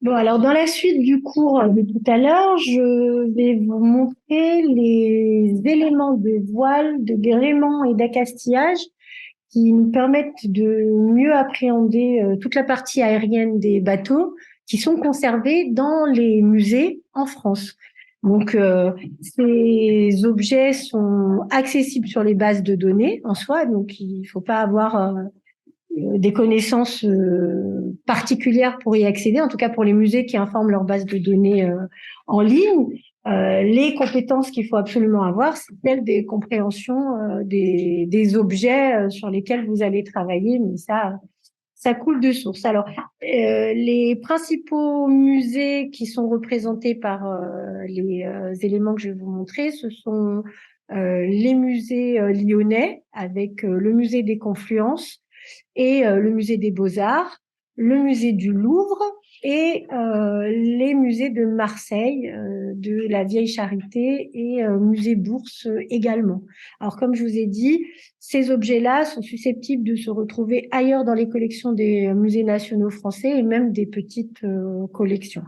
Bon, alors dans la suite du cours de tout à l'heure, je vais vous montrer les éléments de voile, de gréement et d'accastillage qui nous permettent de mieux appréhender toute la partie aérienne des bateaux qui sont conservés dans les musées en France. Donc, ces objets sont accessibles sur les bases de données en soi, donc il ne faut pas avoir des connaissances particulières pour y accéder, en tout cas pour les musées qui informent leur base de données en ligne. Les compétences qu'il faut absolument avoir, c'est celles des compréhensions des objets sur lesquels vous allez travailler, mais ça coule de source. Alors, les principaux musées qui sont représentés par les éléments que je vais vous montrer, ce sont les musées lyonnais, avec le musée des Confluences, et le musée des Beaux-Arts, le musée du Louvre et les musées de Marseille, de la Vieille Charité et musée Bourse également. Alors, comme je vous ai dit, ces objets-là sont susceptibles de se retrouver ailleurs dans les collections des musées nationaux français et même des petites collections.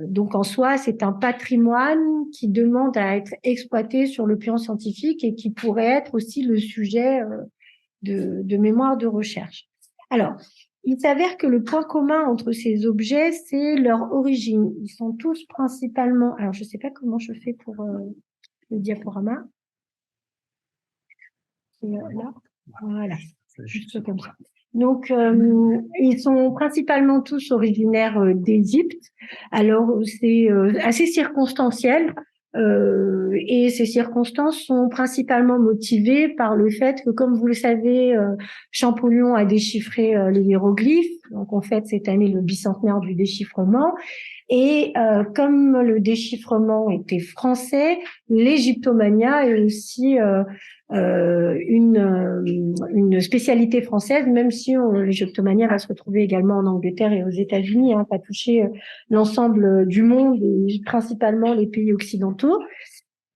Donc en soi, c'est un patrimoine qui demande à être exploité sur le plan scientifique et qui pourrait être aussi le sujet de mémoire de recherche. Alors, il s'avère que le point commun entre ces objets, c'est leur origine. Ils sont tous principalement... Alors, je ne sais pas comment je fais pour le diaporama. Là, voilà, juste comme ça. Donc, ils sont principalement tous originaires d'Égypte. Alors, c'est assez circonstanciel. Et ces circonstances sont principalement motivées par le fait que, comme vous le savez, Champollion a déchiffré les hiéroglyphes. Donc, on fête cette année le bicentenaire du déchiffrement. Et comme le déchiffrement était français, l'égyptomania est aussi une spécialité française, même si l'égyptomania va se retrouver également en Angleterre et aux États-Unis, hein, pas toucher l'ensemble du monde, et principalement les pays occidentaux.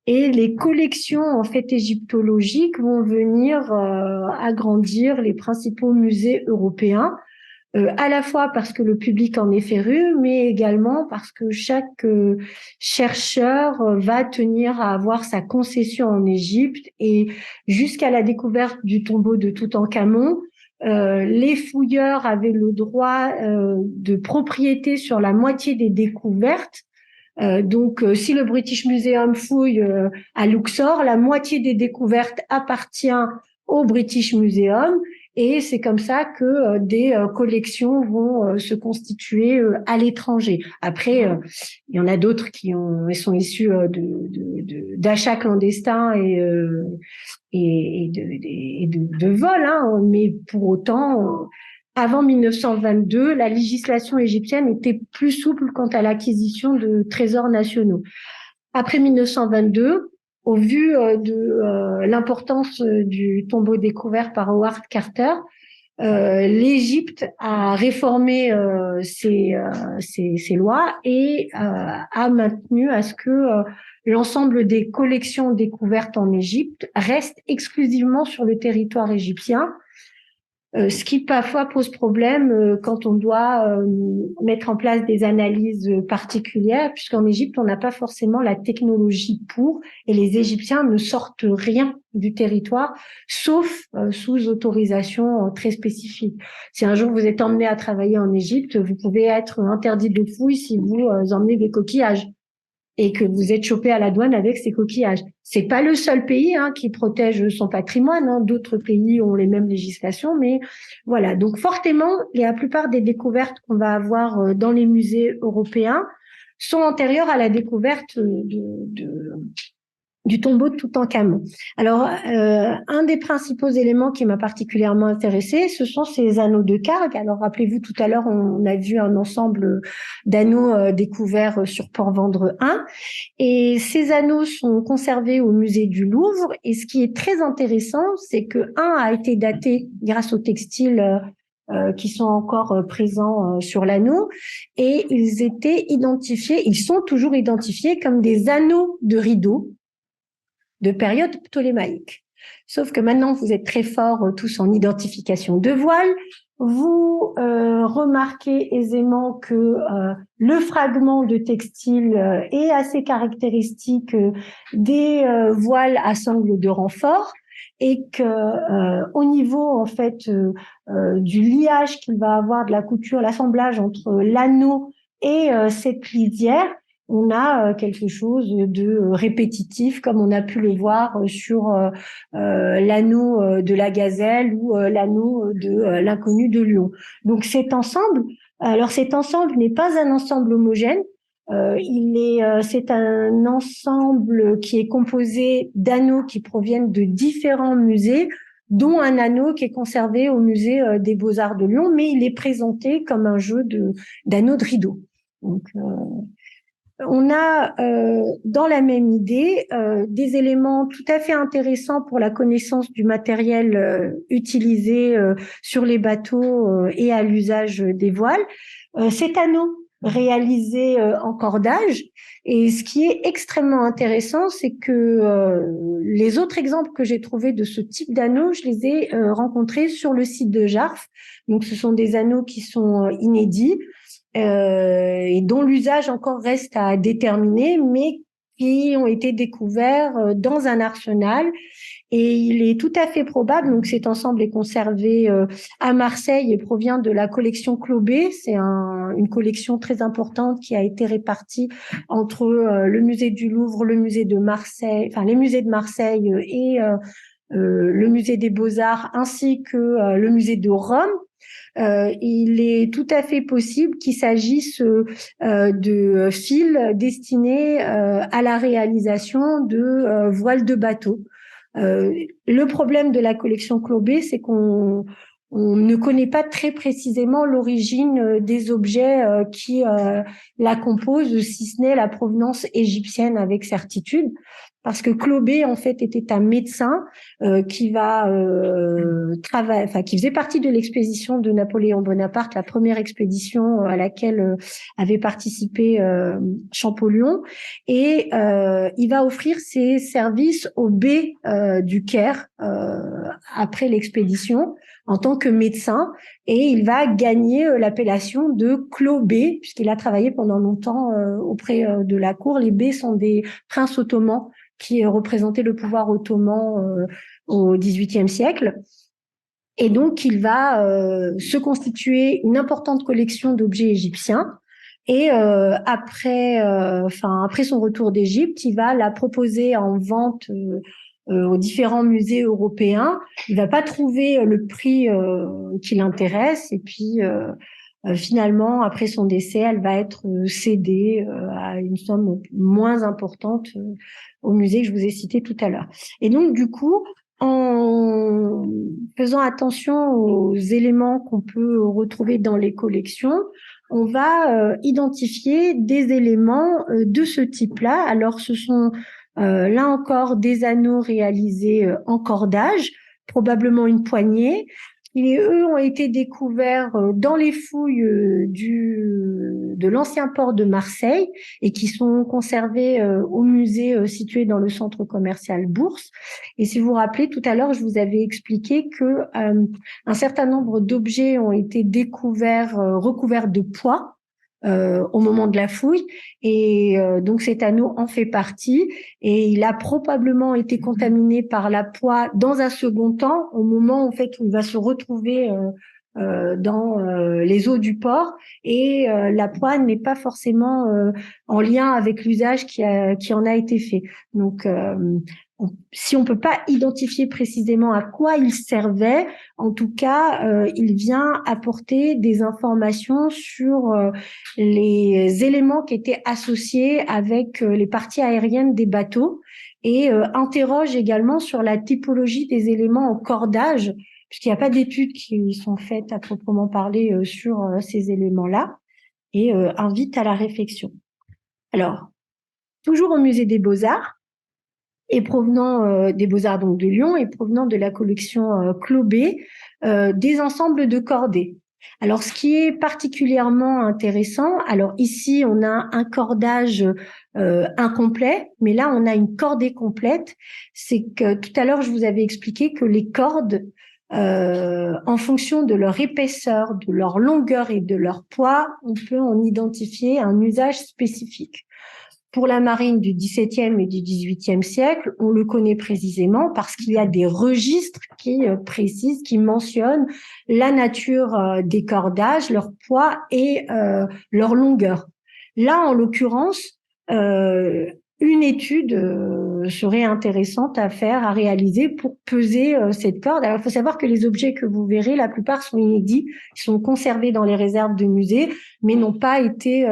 Et les collections en fait égyptologiques vont venir agrandir les principaux musées européens, à la fois parce que le public en est féru, mais également parce que chaque chercheur va tenir à avoir sa concession en Égypte. Et jusqu'à la découverte du tombeau de Toutankhamon, les fouilleurs avaient le droit de propriété sur la moitié des découvertes. Donc, si le British Museum fouille à Luxor, la moitié des découvertes appartient au British Museum, et c'est comme ça que des collections vont se constituer à l'étranger. Après, il y en a d'autres qui sont issus d'achats clandestins et de vols, hein, mais pour autant, avant 1922, la législation égyptienne était plus souple quant à l'acquisition de trésors nationaux. Après 1922, au vu de l'importance du tombeau découvert par Howard Carter, l'Égypte a réformé ses lois et a maintenu à ce que l'ensemble des collections découvertes en Égypte restent exclusivement sur le territoire égyptien, ce qui parfois pose problème quand on doit mettre en place des analyses particulières, puisqu'en Égypte, on n'a pas forcément la technologie pour, et les Égyptiens ne sortent rien du territoire, sauf sous autorisation très spécifique. Si un jour vous êtes emmené à travailler en Égypte, vous pouvez être interdit de fouille si vous emmenez des coquillages et que vous êtes chopé à la douane avec ces coquillages. C'est pas le seul pays qui protège son patrimoine. D'autres pays ont les mêmes législations, mais voilà. Donc fortement, la plupart des découvertes qu'on va avoir dans les musées européens sont antérieures à la découverte du tombeau de Toutankhamon. Alors, un des principaux éléments qui m'a particulièrement intéressée, ce sont ces anneaux de Karg. Alors, rappelez-vous, tout à l'heure, on a vu un ensemble d'anneaux découverts sur Port-Vendre 1. Et ces anneaux sont conservés au musée du Louvre. Et ce qui est très intéressant, c'est que un a été daté grâce aux textiles qui sont encore présents sur l'anneau, et ils sont toujours identifiés comme des anneaux de rideau de période ptolémaïque. Sauf que maintenant, vous êtes très forts tous en identification de voile. vous remarquez aisément que le fragment de textile est assez caractéristique des voiles à sangles de renfort et que au niveau en fait du liage qu'il va avoir de la couture, l'assemblage entre l'anneau et cette lisière, on a quelque chose de répétitif, comme on a pu le voir sur l'anneau de la gazelle ou l'anneau de l'inconnu de Lyon. Donc cet ensemble n'est pas un ensemble homogène. C'est un ensemble qui est composé d'anneaux qui proviennent de différents musées, dont un anneau qui est conservé au musée des Beaux-Arts de Lyon, mais il est présenté comme un jeu d'anneaux de rideau. Donc, on a dans la même idée des éléments tout à fait intéressants pour la connaissance du matériel utilisé sur les bateaux et à l'usage des voiles. Cet anneau réalisé en cordage, et ce qui est extrêmement intéressant, c'est que les autres exemples que j'ai trouvés de ce type d'anneaux, je les ai rencontrés sur le site de Jarf. Donc ce sont des anneaux qui sont inédits, et dont l'usage encore reste à déterminer, mais qui ont été découverts dans un arsenal. Et il est tout à fait probable, donc cet ensemble est conservé à Marseille et provient de la collection Clobé. C'est une collection très importante qui a été répartie entre le musée du Louvre, le musée de Marseille, enfin les musées de Marseille et le musée des Beaux-Arts, ainsi que le musée de Rome. Il est tout à fait possible qu'il s'agisse de fils destinés à la réalisation de voiles de bateau. Le problème de la collection Clobé, c'est qu'on ne connaît pas très précisément l'origine des objets qui la composent, si ce n'est la provenance égyptienne avec certitude. Parce que Clobé, en fait, était un médecin qui qui faisait partie de l'expédition de Napoléon Bonaparte, la première expédition à laquelle avait participé Champollion, et il va offrir ses services au bey du Caire après l'expédition en tant que médecin, et il va gagner l'appellation de Clobé puisqu'il a travaillé pendant longtemps auprès de la cour. Les beys sont des princes ottomans qui représentaient le pouvoir ottoman au XVIIIe siècle. Et donc, il va se constituer une importante collection d'objets égyptiens. Et après son retour d'Égypte, il va la proposer en vente aux différents musées européens. Il va pas trouver le prix qui l'intéresse. Et puis, finalement, après son décès, elle va être cédée à une somme moins importante au musée que je vous ai cité tout à l'heure. Et donc, du coup, en faisant attention aux éléments qu'on peut retrouver dans les collections, on va identifier des éléments de ce type-là. Alors, ce sont là encore des anneaux réalisés en cordage, probablement une poignée. Et eux ont été découverts dans les fouilles de l'ancien port de Marseille et qui sont conservés au musée situé dans le centre commercial Bourse. Et si vous vous rappelez, tout à l'heure, je vous avais expliqué que un certain nombre d'objets ont été découverts, recouverts de poids au moment de la fouille, et donc cet anneau en fait partie, et il a probablement été contaminé par la poix dans un second temps, au moment en fait où il va se retrouver dans les eaux du port, et la poix n'est pas forcément en lien avec l'usage qui en a été fait. Donc si on peut pas identifier précisément à quoi il servait, en tout cas, il vient apporter des informations sur les éléments qui étaient associés avec les parties aériennes des bateaux, et interroge également sur la typologie des éléments en cordage, puisqu'il n'y a pas d'études qui sont faites à proprement parler sur ces éléments-là, et invite à la réflexion. Alors, toujours au musée des Beaux-Arts, et provenant des Beaux-Arts donc de Lyon, et provenant de la collection Clobé, des ensembles de cordées. Alors, ce qui est particulièrement intéressant, alors ici, on a un cordage incomplet, mais là, on a une cordée complète. C'est que tout à l'heure, je vous avais expliqué que les cordes en fonction de leur épaisseur, de leur longueur et de leur poids, on peut en identifier un usage spécifique. Pour la marine du XVIIe et du XVIIIe siècle, on le connaît précisément parce qu'il y a des registres qui précisent, qui mentionnent la nature des cordages, leur poids et leur longueur. Là, en l'occurrence, une étude serait intéressante à faire, à réaliser pour peser cette corde. Alors, il faut savoir que les objets que vous verrez, la plupart sont inédits, ils sont conservés dans les réserves de musées, mais n'ont pas été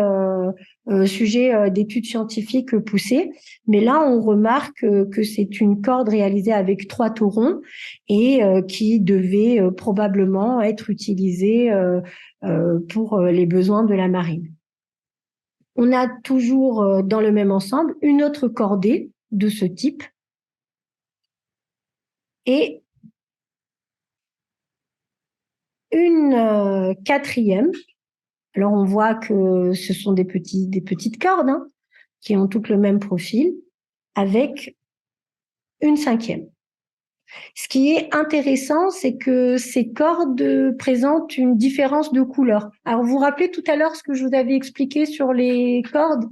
sujet d'études scientifiques poussées. Mais là, on remarque que c'est une corde réalisée avec 3 taurons et qui devait probablement être utilisée pour les besoins de la marine. On a toujours dans le même ensemble une autre cordée de ce type et une quatrième. Alors on voit que ce sont des petites cordes qui ont toutes le même profil, avec une cinquième. Ce qui est intéressant, c'est que ces cordes présentent une différence de couleur. Alors, vous vous rappelez tout à l'heure ce que je vous avais expliqué sur les cordes?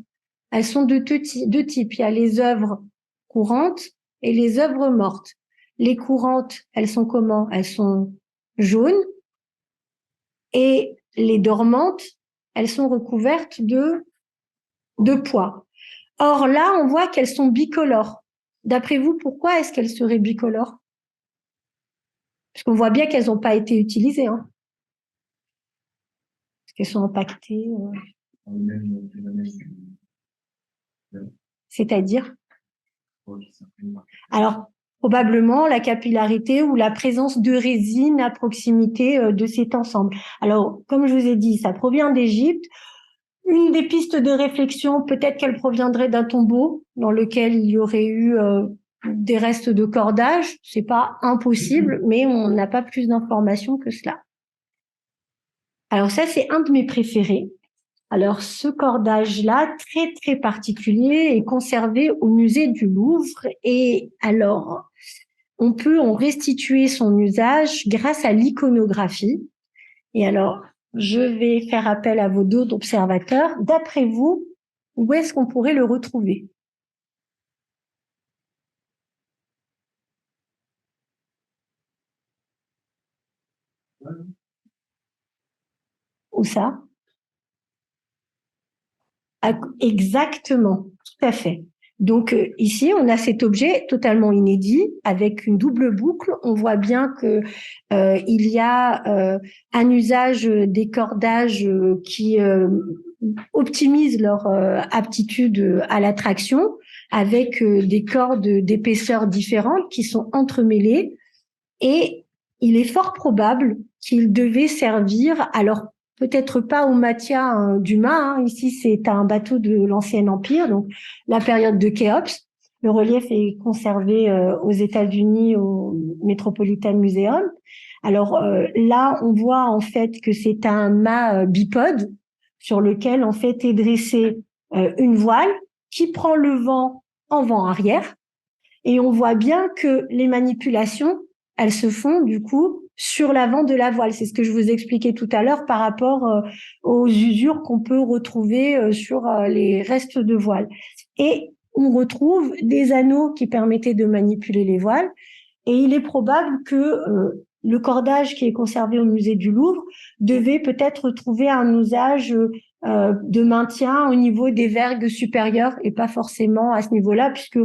Elles sont de deux types. Il y a les œuvres courantes et les œuvres mortes. Les courantes, elles sont comment? Elles sont jaunes. Et les dormantes, elles sont recouvertes de pois. Or, là, on voit qu'elles sont bicolores. D'après vous, pourquoi est-ce qu'elles seraient bicolores? Parce qu'on voit bien qu'elles n'ont pas été utilisées. Parce qu'elles sont empaquetées. C'est-à-dire? Alors, probablement la capillarité ou la présence de résine à proximité de cet ensemble. Alors, comme je vous ai dit, ça provient d'Égypte. Une des pistes de réflexion, peut-être qu'elle proviendrait d'un tombeau dans lequel il y aurait eu des restes de cordage. C'est pas impossible, mais on n'a pas plus d'informations que cela. Alors ça, c'est un de mes préférés. Alors ce cordage-là, très très particulier, est conservé au musée du Louvre. Et alors, on peut en restituer son usage grâce à l'iconographie. Et alors, je vais faire appel à vos deux observateurs. D'après vous, où est-ce qu'on pourrait le retrouver? Où ça? Exactement, tout à fait. Donc ici, on a cet objet totalement inédit avec une double boucle. On voit bien que il y a un usage des cordages qui optimise leur aptitude à la traction avec des cordes d'épaisseur différentes qui sont entremêlées et il est fort probable qu'il devait servir, alors peut-être pas au Mathia du Mât, ici c'est un bateau de l'Ancien Empire, donc la période de Khéops. Le relief est conservé aux États-Unis au Metropolitan Museum. Alors là, on voit en fait que c'est un mât bipode sur lequel en fait est dressée une voile qui prend le vent en vent arrière. Et on voit bien que les manipulations, elles se font du coup sur l'avant de la voile. C'est ce que je vous expliquais tout à l'heure par rapport aux usures qu'on peut retrouver sur les restes de voile. Et on retrouve des anneaux qui permettaient de manipuler les voiles. Et il est probable que le cordage qui est conservé au musée du Louvre devait peut-être trouver un usage de maintien au niveau des vergues supérieures et pas forcément à ce niveau-là, puisque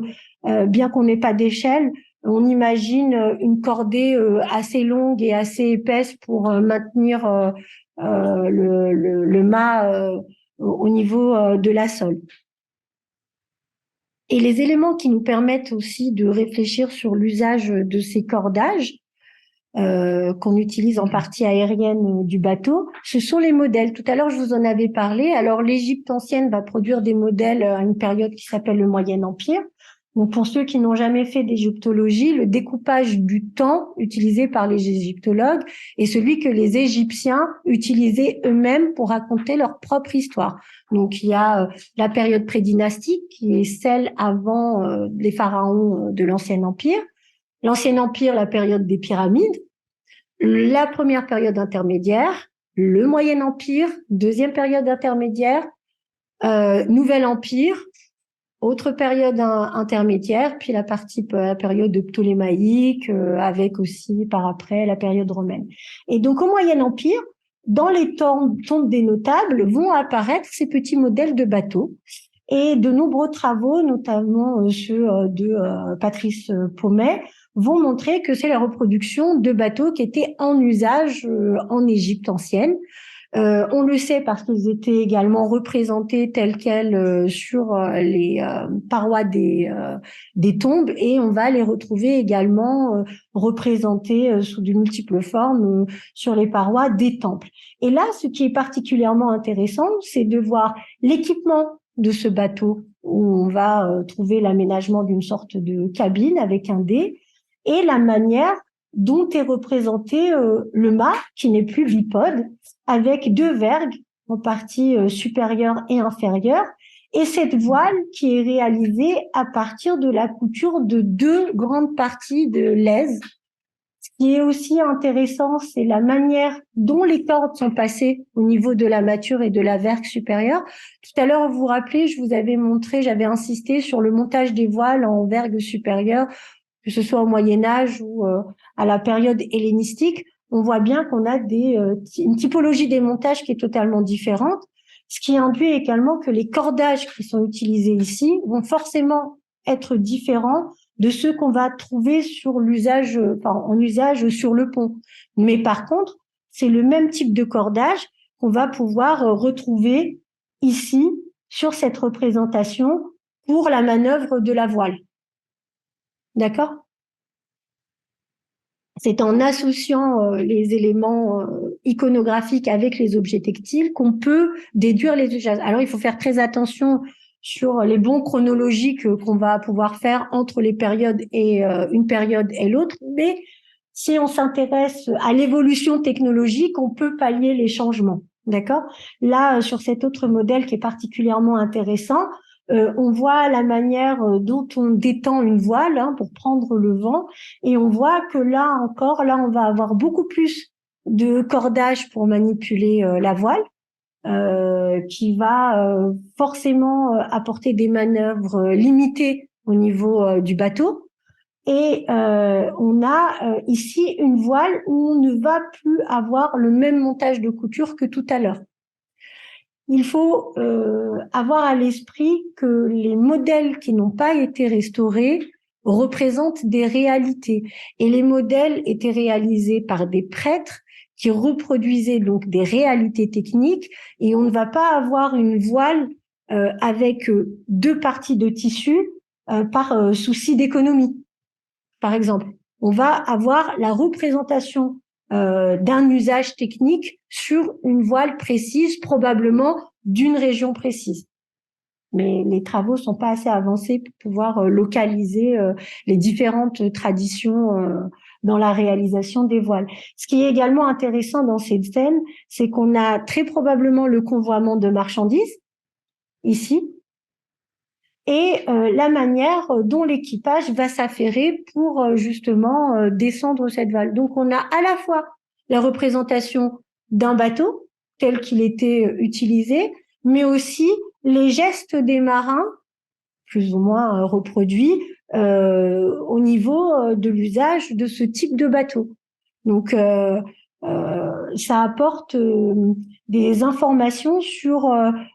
bien qu'on n'ait pas d'échelle, on imagine une cordée assez longue et assez épaisse pour maintenir le mât au niveau de la sole. Et les éléments qui nous permettent aussi de réfléchir sur l'usage de ces cordages, qu'on utilise en partie aérienne du bateau, ce sont les modèles. Tout à l'heure, je vous en avais parlé. Alors, l'Égypte ancienne va produire des modèles à une période qui s'appelle le Moyen Empire. Donc, pour ceux qui n'ont jamais fait d'égyptologie, le découpage du temps utilisé par les égyptologues est celui que les Égyptiens utilisaient eux-mêmes pour raconter leur propre histoire. Donc, il y a la période prédynastique, qui est celle avant les pharaons de l'Ancien Empire. L'Ancien Empire, la période des pyramides. la première période intermédiaire, le Moyen Empire, deuxième période intermédiaire, Nouvel Empire, autre période intermédiaire, puis la période de ptolémaïque, avec aussi par après la période romaine. Et donc au Moyen Empire, dans les tombes des notables vont apparaître ces petits modèles de bateaux. Et de nombreux travaux, notamment ceux de Patrice Paumet, vont montrer que c'est la reproduction de bateaux qui étaient en usage en Égypte ancienne. On le sait parce qu'ils étaient également représentés tels quels sur les parois des tombes, et on va les retrouver également représentés sous de multiples formes sur les parois des temples. Et là, ce qui est particulièrement intéressant, c'est de voir l'équipement de ce bateau, où on va trouver l'aménagement d'une sorte de cabine avec un dé, et la manière dont est représenté le mât, qui n'est plus bipode, avec deux vergues en partie supérieure et inférieure, et cette voile qui est réalisée à partir de la couture de deux grandes parties de l'aise. Ce qui est aussi intéressant, c'est la manière dont les cordes sont passées au niveau de la mâture et de la vergue supérieure. Tout à l'heure, vous vous rappelez, je vous avais montré, j'avais insisté sur le montage des voiles en vergue supérieure, que ce soit au Moyen-Âge ou à la période hellénistique. On voit bien qu'on a une typologie des montages qui est totalement différente, ce qui induit également que les cordages qui sont utilisés ici vont forcément être différents de ceux qu'on va trouver sur l'usage, en usage sur le pont. Mais par contre, c'est le même type de cordage qu'on va pouvoir retrouver ici sur cette représentation pour la manœuvre de la voile. D'accord? C'est en associant les éléments iconographiques avec les objets textiles qu'on peut déduire les usages. Alors, il faut faire très attention sur les bons chronologiques qu'on va pouvoir faire entre les périodes et une période et l'autre, mais si on s'intéresse à l'évolution technologique, on peut pallier les changements. D'accord? Là, sur cet autre modèle qui est particulièrement intéressant, on voit la manière dont on détend une voile pour prendre le vent, et on voit que là encore, là on va avoir beaucoup plus de cordage pour manipuler la voile, qui va forcément apporter des manœuvres limitées au niveau du bateau. Et on a ici une voile où on ne va plus avoir le même montage de couture que tout à l'heure. Il faut avoir à l'esprit que les modèles qui n'ont pas été restaurés représentent des réalités. Et les modèles étaient réalisés par des prêtres qui reproduisaient donc des réalités techniques, et on ne va pas avoir une voile avec deux parties de tissu par souci d'économie. Par exemple, on va avoir la représentation d'un usage technique sur une voile précise, probablement d'une région précise. Mais les travaux sont pas assez avancés pour pouvoir localiser les différentes traditions dans la réalisation des voiles. Ce qui est également intéressant dans cette scène, c'est qu'on a très probablement le convoiement de marchandises ici, et la manière dont l'équipage va s'affairer pour justement descendre cette voile. Donc on a à la fois la représentation d'un bateau tel qu'il était utilisé, mais aussi les gestes des marins, plus ou moins reproduits au niveau de l'usage de ce type de bateau. Donc ça apporte des informations sur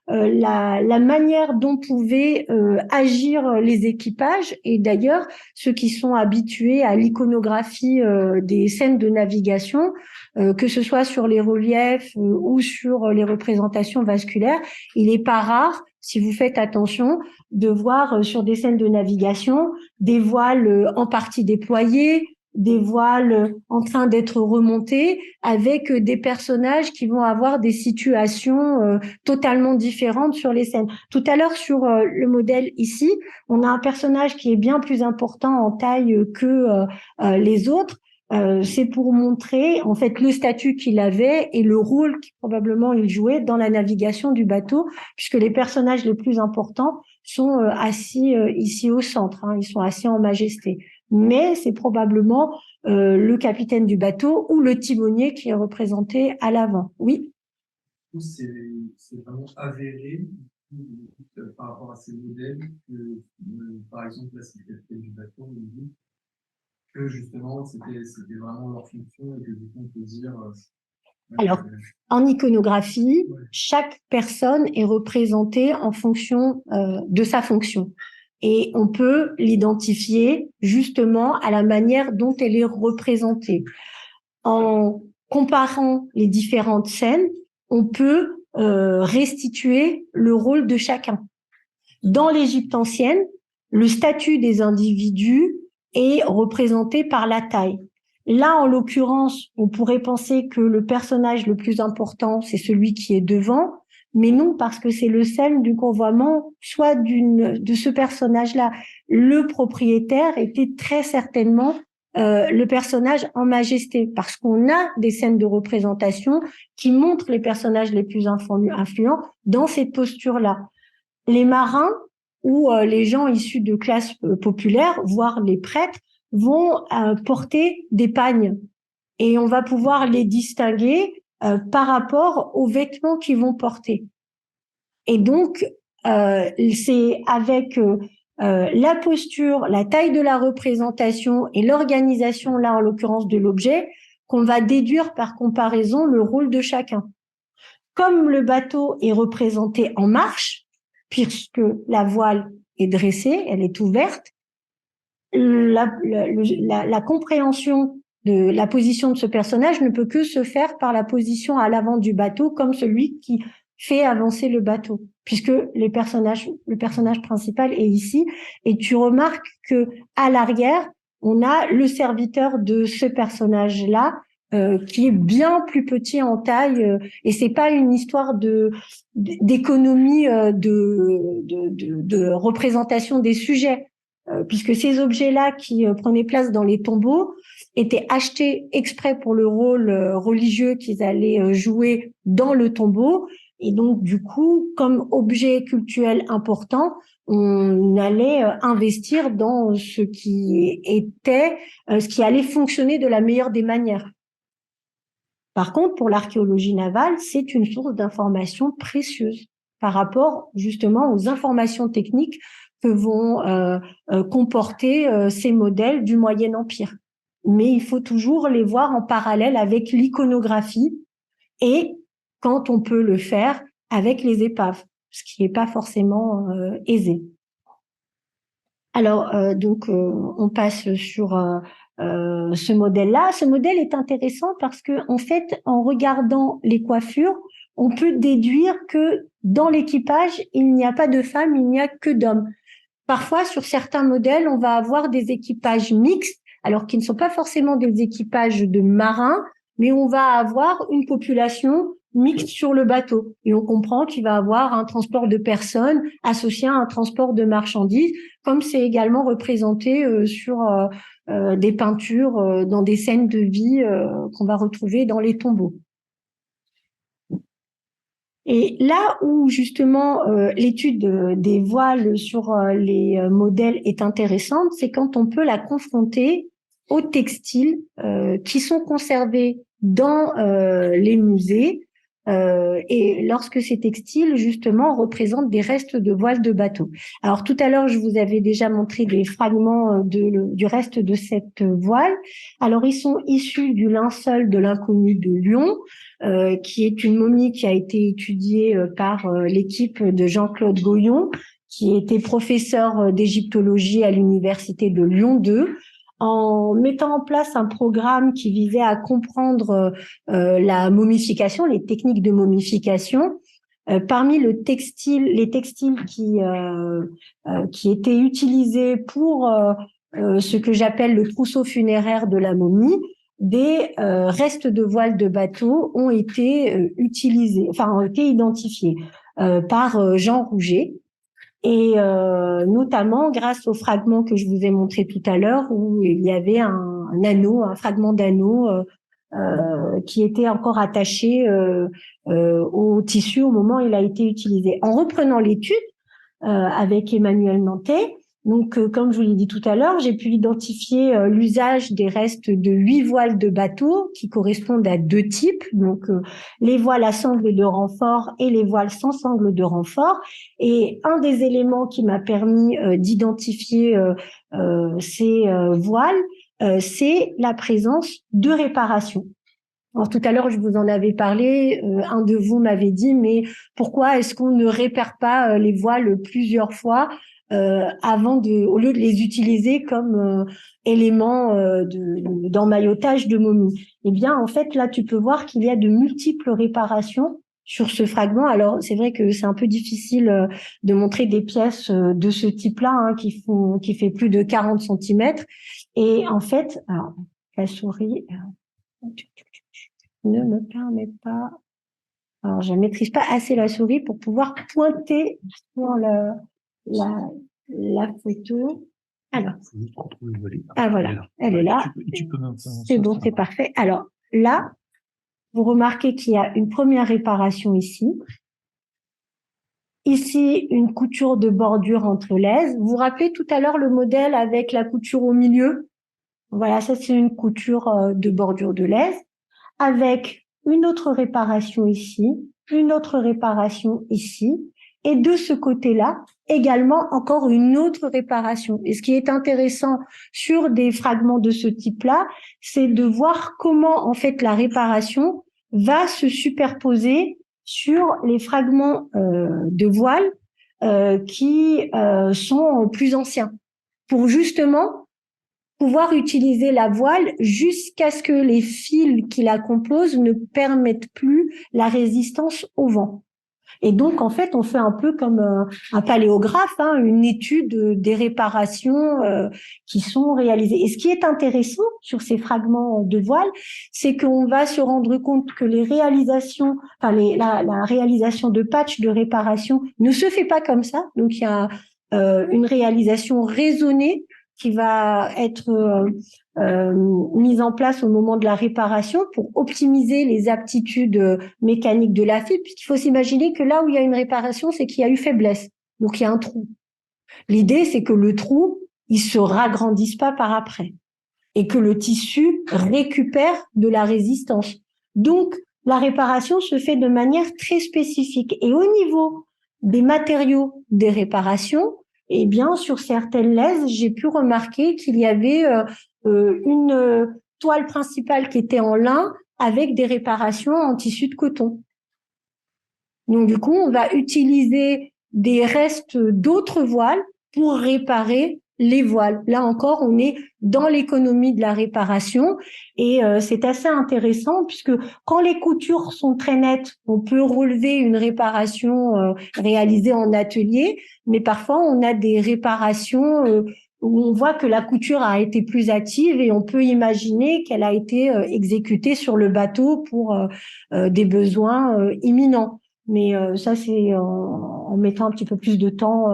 la manière dont pouvaient agir les équipages, et d'ailleurs ceux qui sont habitués à l'iconographie des scènes de navigation, que ce soit sur les reliefs ou sur les représentations vasculaires, il n'est pas rare, si vous faites attention, de voir sur des scènes de navigation des voiles en partie déployées, des voiles en train d'être remontées, avec des personnages qui vont avoir des situations totalement différentes sur les scènes. Tout à l'heure, sur le modèle ici, on a un personnage qui est bien plus important en taille que les autres. C'est pour montrer en fait le statut qu'il avait et le rôle qu'il probablement il jouait dans la navigation du bateau, puisque les personnages les plus importants sont assis ici au centre, ils sont assis en majesté. mais c'est probablement le capitaine du bateau ou le timonier qui est représenté à l'avant. Oui. C'est vraiment avéré par rapport à ces modèles que, par exemple, là, c'est le capitaine du bateau, on dit que justement, c'était vraiment leur fonction et que du coup, on peut dire. Alors, en iconographie, chaque personne est représentée en fonction de sa fonction. Et on peut l'identifier justement à la manière dont elle est représentée. En comparant les différentes scènes, on peut restituer le rôle de chacun. Dans l'Égypte ancienne, le statut des individus est représenté par la taille. Là, en l'occurrence, on pourrait penser que le personnage le plus important, c'est celui qui est devant, mais non, parce que c'est le scène du convoiement, soit de ce personnage-là. Le propriétaire était très certainement le personnage en majesté, parce qu'on a des scènes de représentation qui montrent les personnages les plus influents dans cette posture-là. Les marins ou les gens issus de classes populaires, voire les prêtres, vont porter des pagnes et on va pouvoir les distinguer par rapport aux vêtements qu'ils vont porter. Et donc, c'est avec la posture, la taille de la représentation et l'organisation, là en l'occurrence de l'objet, qu'on va déduire par comparaison le rôle de chacun. Comme le bateau est représenté en marche, puisque la voile est dressée, elle est ouverte, la compréhension de la position de ce personnage ne peut que se faire par la position à l'avant du bateau, comme celui qui fait avancer le bateau, puisque le personnage principal est ici, et tu remarques que à l'arrière, on a le serviteur de ce personnage-là, qui est bien plus petit en taille, et c'est pas une histoire d'économie de représentation des sujets, puisque ces objets-là qui prenaient place dans les tombeaux étaient achetés exprès pour le rôle religieux qu'ils allaient jouer dans le tombeau. Et donc, du coup, comme objet cultuel important, on allait investir dans ce qui était, ce qui allait fonctionner de la meilleure des manières. Par contre, pour l'archéologie navale, c'est une source d'information précieuse par rapport justement aux informations techniques que vont comporter ces modèles du Moyen Empire. Mais il faut toujours les voir en parallèle avec l'iconographie et, quand on peut le faire, avec les épaves, ce qui n'est pas forcément aisé. Alors, on passe sur ce modèle-là. Ce modèle est intéressant parce que, en fait, en regardant les coiffures, on peut déduire que dans l'équipage, il n'y a pas de femmes, il n'y a que d'hommes. Parfois, sur certains modèles, on va avoir des équipages mixtes, alors qui ne sont pas forcément des équipages de marins, mais on va avoir une population mixte sur le bateau. Et on comprend qu'il va avoir un transport de personnes associé à un transport de marchandises, comme c'est également représenté sur des peintures dans des scènes de vie qu'on va retrouver dans les tombeaux. Et là où justement l'étude des voiles sur les modèles est intéressante, c'est quand on peut la confronter aux textiles qui sont conservés dans les musées, et lorsque ces textiles justement représentent des restes de voiles de bateau. Alors tout à l'heure, je vous avais déjà montré des fragments du reste de cette voile. Alors ils sont issus du linceul de l'inconnu de Lyon, qui est une momie qui a été étudiée par l'équipe de Jean-Claude Goyon, qui était professeur d'égyptologie à l'université de Lyon 2, en mettant en place un programme qui visait à comprendre la momification, les techniques de momification. Parmi les textiles qui étaient utilisés pour ce que j'appelle le trousseau funéraire de la momie, des restes de voiles de bateau ont été ont été identifiés par Jean Rouget, et notamment grâce au fragment que je vous ai montré tout à l'heure où il y avait un fragment d'anneau qui était encore attaché au tissu au moment où il a été utilisé. En reprenant l'étude avec Emmanuel Nantais, Donc, comme je vous l'ai dit tout à l'heure, j'ai pu identifier l'usage des restes de 8 voiles de bateau qui correspondent à 2 types, donc les voiles à sangle de renfort et les voiles sans sangle de renfort. Et un des éléments qui m'a permis d'identifier ces voiles, c'est la présence de réparations. Alors tout à l'heure, je vous en avais parlé, un de vous m'avait dit, mais pourquoi est-ce qu'on ne répare pas les voiles plusieurs fois au lieu de les utiliser comme élément d'emmaillotage de momie? Eh bien, en fait, là, tu peux voir qu'il y a de multiples réparations sur ce fragment. Alors, c'est vrai que c'est un peu difficile de montrer des pièces de ce type-là, hein, qui fait plus de 40 centimètres. Et en fait, alors, la souris ne me permet pas. Alors, je ne maîtrise pas assez la souris pour pouvoir pointer sur la photo. Alors, ah voilà, elle est là. C'est bon, c'est parfait. Alors là, vous remarquez qu'il y a une première réparation ici. Ici, une couture de bordure entre laises. Vous vous rappelez tout à l'heure le modèle avec la couture au milieu? Voilà, ça c'est une couture de bordure de laise, avec une autre réparation ici, une autre réparation ici, et de ce côté-là, également encore une autre réparation. Et ce qui est intéressant sur des fragments de ce type-là, c'est de voir comment en fait la réparation va se superposer sur les fragments de voile qui sont plus anciens, pour justement pouvoir utiliser la voile jusqu'à ce que les fils qui la composent ne permettent plus la résistance au vent. Et donc, en fait, on fait un peu comme un paléographe, hein, une étude des réparations qui sont réalisées. Et ce qui est intéressant sur ces fragments de voile, c'est qu'on va se rendre compte que les réalisations, enfin la réalisation de patchs de réparation ne se fait pas comme ça. Donc, il y a une réalisation raisonnée qui va être mise en place au moment de la réparation pour optimiser les aptitudes mécaniques de la fibre, puisqu'il faut s'imaginer que là où il y a une réparation, c'est qu'il y a eu faiblesse, donc il y a un trou. L'idée, c'est que le trou, il se ragrandisse pas par après et que le tissu récupère de la résistance. Donc, la réparation se fait de manière très spécifique. Et au niveau des matériaux des réparations, eh bien, sur certaines laises, j'ai pu remarquer qu'il y avait une toile principale qui était en lin avec des réparations en tissu de coton. Donc, du coup, on va utiliser des restes d'autres voiles pour réparer les voiles. Là encore, on est dans l'économie de la réparation et c'est assez intéressant puisque quand les coutures sont très nettes, on peut relever une réparation réalisée en atelier, mais parfois on a des réparations où on voit que la couture a été plus active et on peut imaginer qu'elle a été exécutée sur le bateau pour des besoins imminents. Mais ça, c'est en mettant un petit peu plus de temps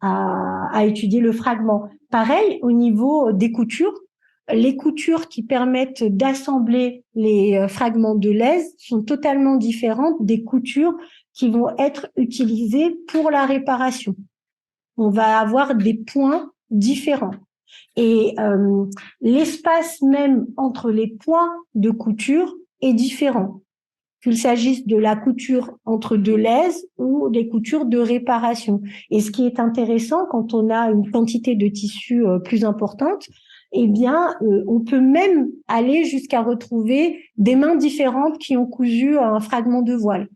à étudier le fragment. Pareil, au niveau des coutures, les coutures qui permettent d'assembler les fragments de laise sont totalement différentes des coutures qui vont être utilisées pour la réparation. On va avoir des points différents. Et l'espace même entre les points de couture est différent, qu'il s'agisse de la couture entre deux laises ou des coutures de réparation. Et ce qui est intéressant, quand on a une quantité de tissu plus importante, eh bien, on peut même aller jusqu'à retrouver des mains différentes qui ont cousu un fragment de voile,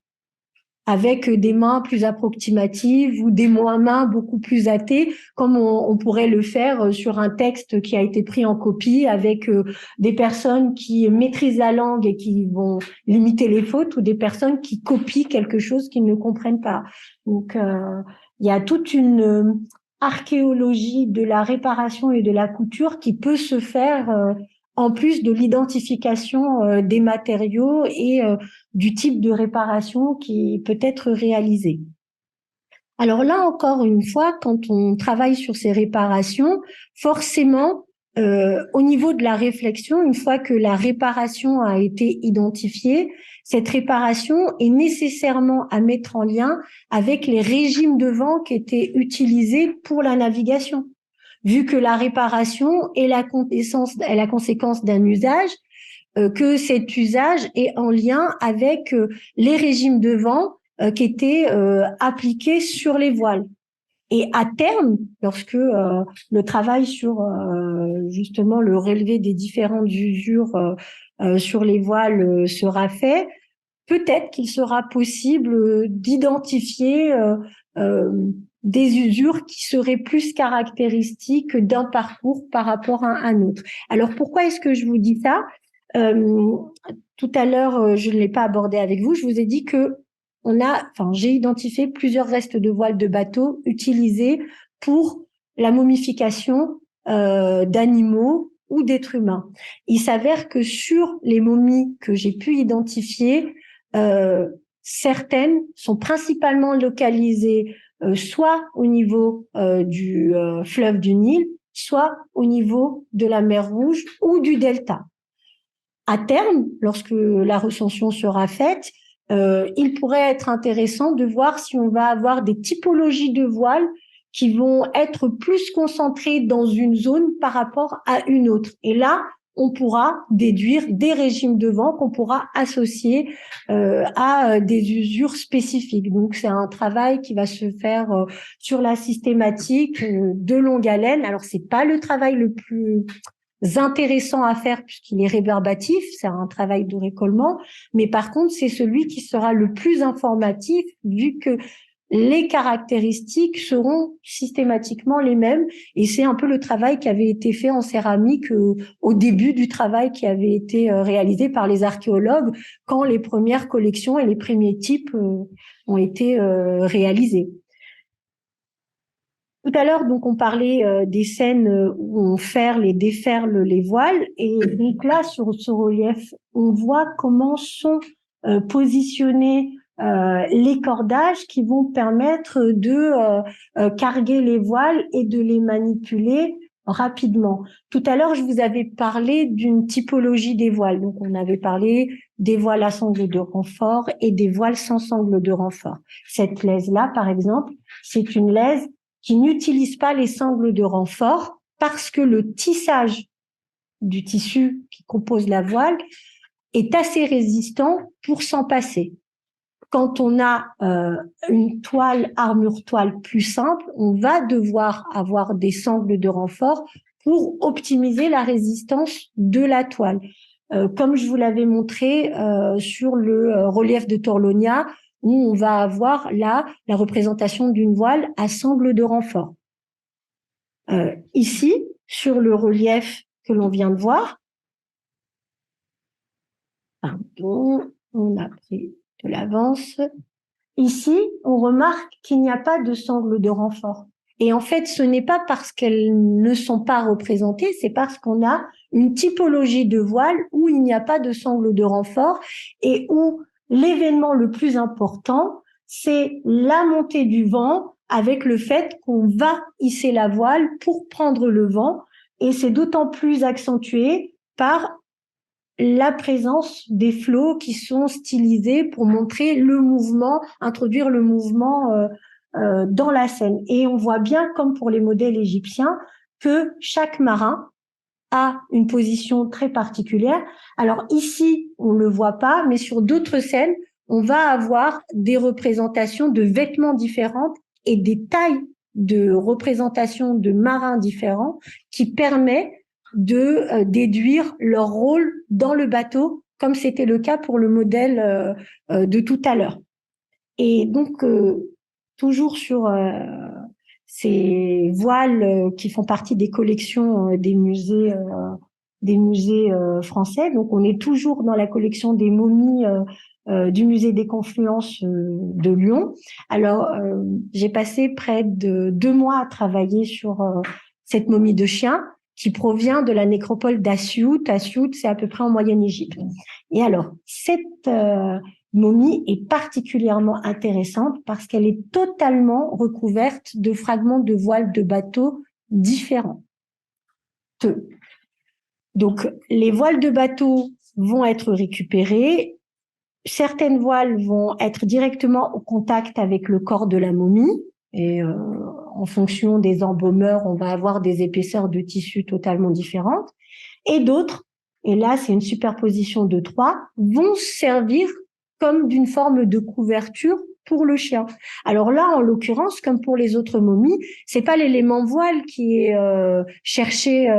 avec des mains plus approximatives ou des mains beaucoup plus hâtées, comme on pourrait le faire sur un texte qui a été pris en copie avec des personnes qui maîtrisent la langue et qui vont limiter les fautes ou des personnes qui copient quelque chose qu'ils ne comprennent pas. Donc, il y a toute une archéologie de la réparation et de la couture qui peut se faire en plus de l'identification des matériaux et du type de réparation qui peut être réalisé. Alors là, encore une fois, quand on travaille sur ces réparations, forcément, au niveau de la réflexion, une fois que la réparation a été identifiée, cette réparation est nécessairement à mettre en lien avec les régimes de vent qui étaient utilisés pour la navigation. vu que la réparation est la conséquence d'un usage, que cet usage est en lien avec les régimes de vent qui étaient appliqués sur les voiles. Et à terme, lorsque le travail sur justement le relevé des différentes usures sur les voiles sera fait, peut-être qu'il sera possible d'identifier des usures qui seraient plus caractéristiques d'un parcours par rapport à un autre. Alors pourquoi est-ce que je vous dis ça? Tout à l'heure, je ne l'ai pas abordé avec vous, je vous ai dit que j'ai identifié plusieurs restes de voiles de bateau utilisés pour la momification d'animaux ou d'êtres humains. Il s'avère que sur les momies que j'ai pu identifier, certaines sont principalement localisées soit au niveau du fleuve du Nil, soit au niveau de la mer Rouge ou du delta. À terme, lorsque la recension sera faite, il pourrait être intéressant de voir si on va avoir des typologies de voiles qui vont être plus concentrées dans une zone par rapport à une autre. Et là, on pourra déduire des régimes de vent qu'on pourra associer à des usures spécifiques. Donc, c'est un travail qui va se faire sur la systématique de longue haleine. Alors, c'est pas le travail le plus intéressant à faire puisqu'il est rébarbatif, c'est un travail de récollement, mais par contre, c'est celui qui sera le plus informatif vu que les caractéristiques seront systématiquement les mêmes et c'est un peu le travail qui avait été fait en céramique au début du travail qui avait été réalisé par les archéologues quand les premières collections et les premiers types ont été réalisés. Tout à l'heure, donc, on parlait des scènes où on ferle et déferle les voiles. Et donc là, sur ce relief, on voit comment sont positionnés les cordages qui vont permettre de carguer les voiles et de les manipuler rapidement. Tout à l'heure, je vous avais parlé d'une typologie des voiles. Donc, on avait parlé des voiles à sangle de renfort et des voiles sans sangle de renfort. Cette laise-là, par exemple, c'est une laise qui n'utilisent pas les sangles de renfort parce que le tissage du tissu qui compose la voile est assez résistant pour s'en passer. Quand on a une toile, armure toile plus simple, on va devoir avoir des sangles de renfort pour optimiser la résistance de la toile. Comme je vous l'avais montré sur le relief de Torlonia, où on va avoir là la représentation d'une voile à sangle de renfort. Ici, sur le relief que l'on vient de voir, pardon, on a pris de l'avance. Ici, on remarque qu'il n'y a pas de sangle de renfort. Et en fait, ce n'est pas parce qu'elles ne sont pas représentées, c'est parce qu'on a une typologie de voile où il n'y a pas de sangle de renfort et où l'événement le plus important, c'est la montée du vent avec le fait qu'on va hisser la voile pour prendre le vent. Et c'est d'autant plus accentué par la présence des flots qui sont stylisés pour montrer le mouvement, introduire le mouvement dans la scène. Et on voit bien, comme pour les modèles égyptiens, que chaque marin a une position très particulière. Alors ici, on ne le voit pas, mais sur d'autres scènes, on va avoir des représentations de vêtements différentes et des tailles de représentation de marins différents qui permet de déduire leur rôle dans le bateau, comme c'était le cas pour le modèle de tout à l'heure. Et donc, toujours sur ces voiles qui font partie des collections des musées français. Donc, on est toujours dans la collection des momies du musée des Confluences de Lyon. Alors, j'ai passé près de 2 mois à travailler sur cette momie de chien qui provient de la nécropole d'Assiout. Assiout, c'est à peu près en Moyenne-Égypte. Et alors, cette momie est particulièrement intéressante parce qu'elle est totalement recouverte de fragments de voiles de bateau différents. Donc, les voiles de bateau vont être récupérées. Certaines voiles vont être directement au contact avec le corps de la momie. Et en fonction des embaumeurs, on va avoir des épaisseurs de tissu totalement différentes. Et d'autres, et là c'est une superposition de 3, vont servir comme d'une forme de couverture pour le chien. Alors là, en l'occurrence, comme pour les autres momies, c'est pas l'élément voile qui est cherché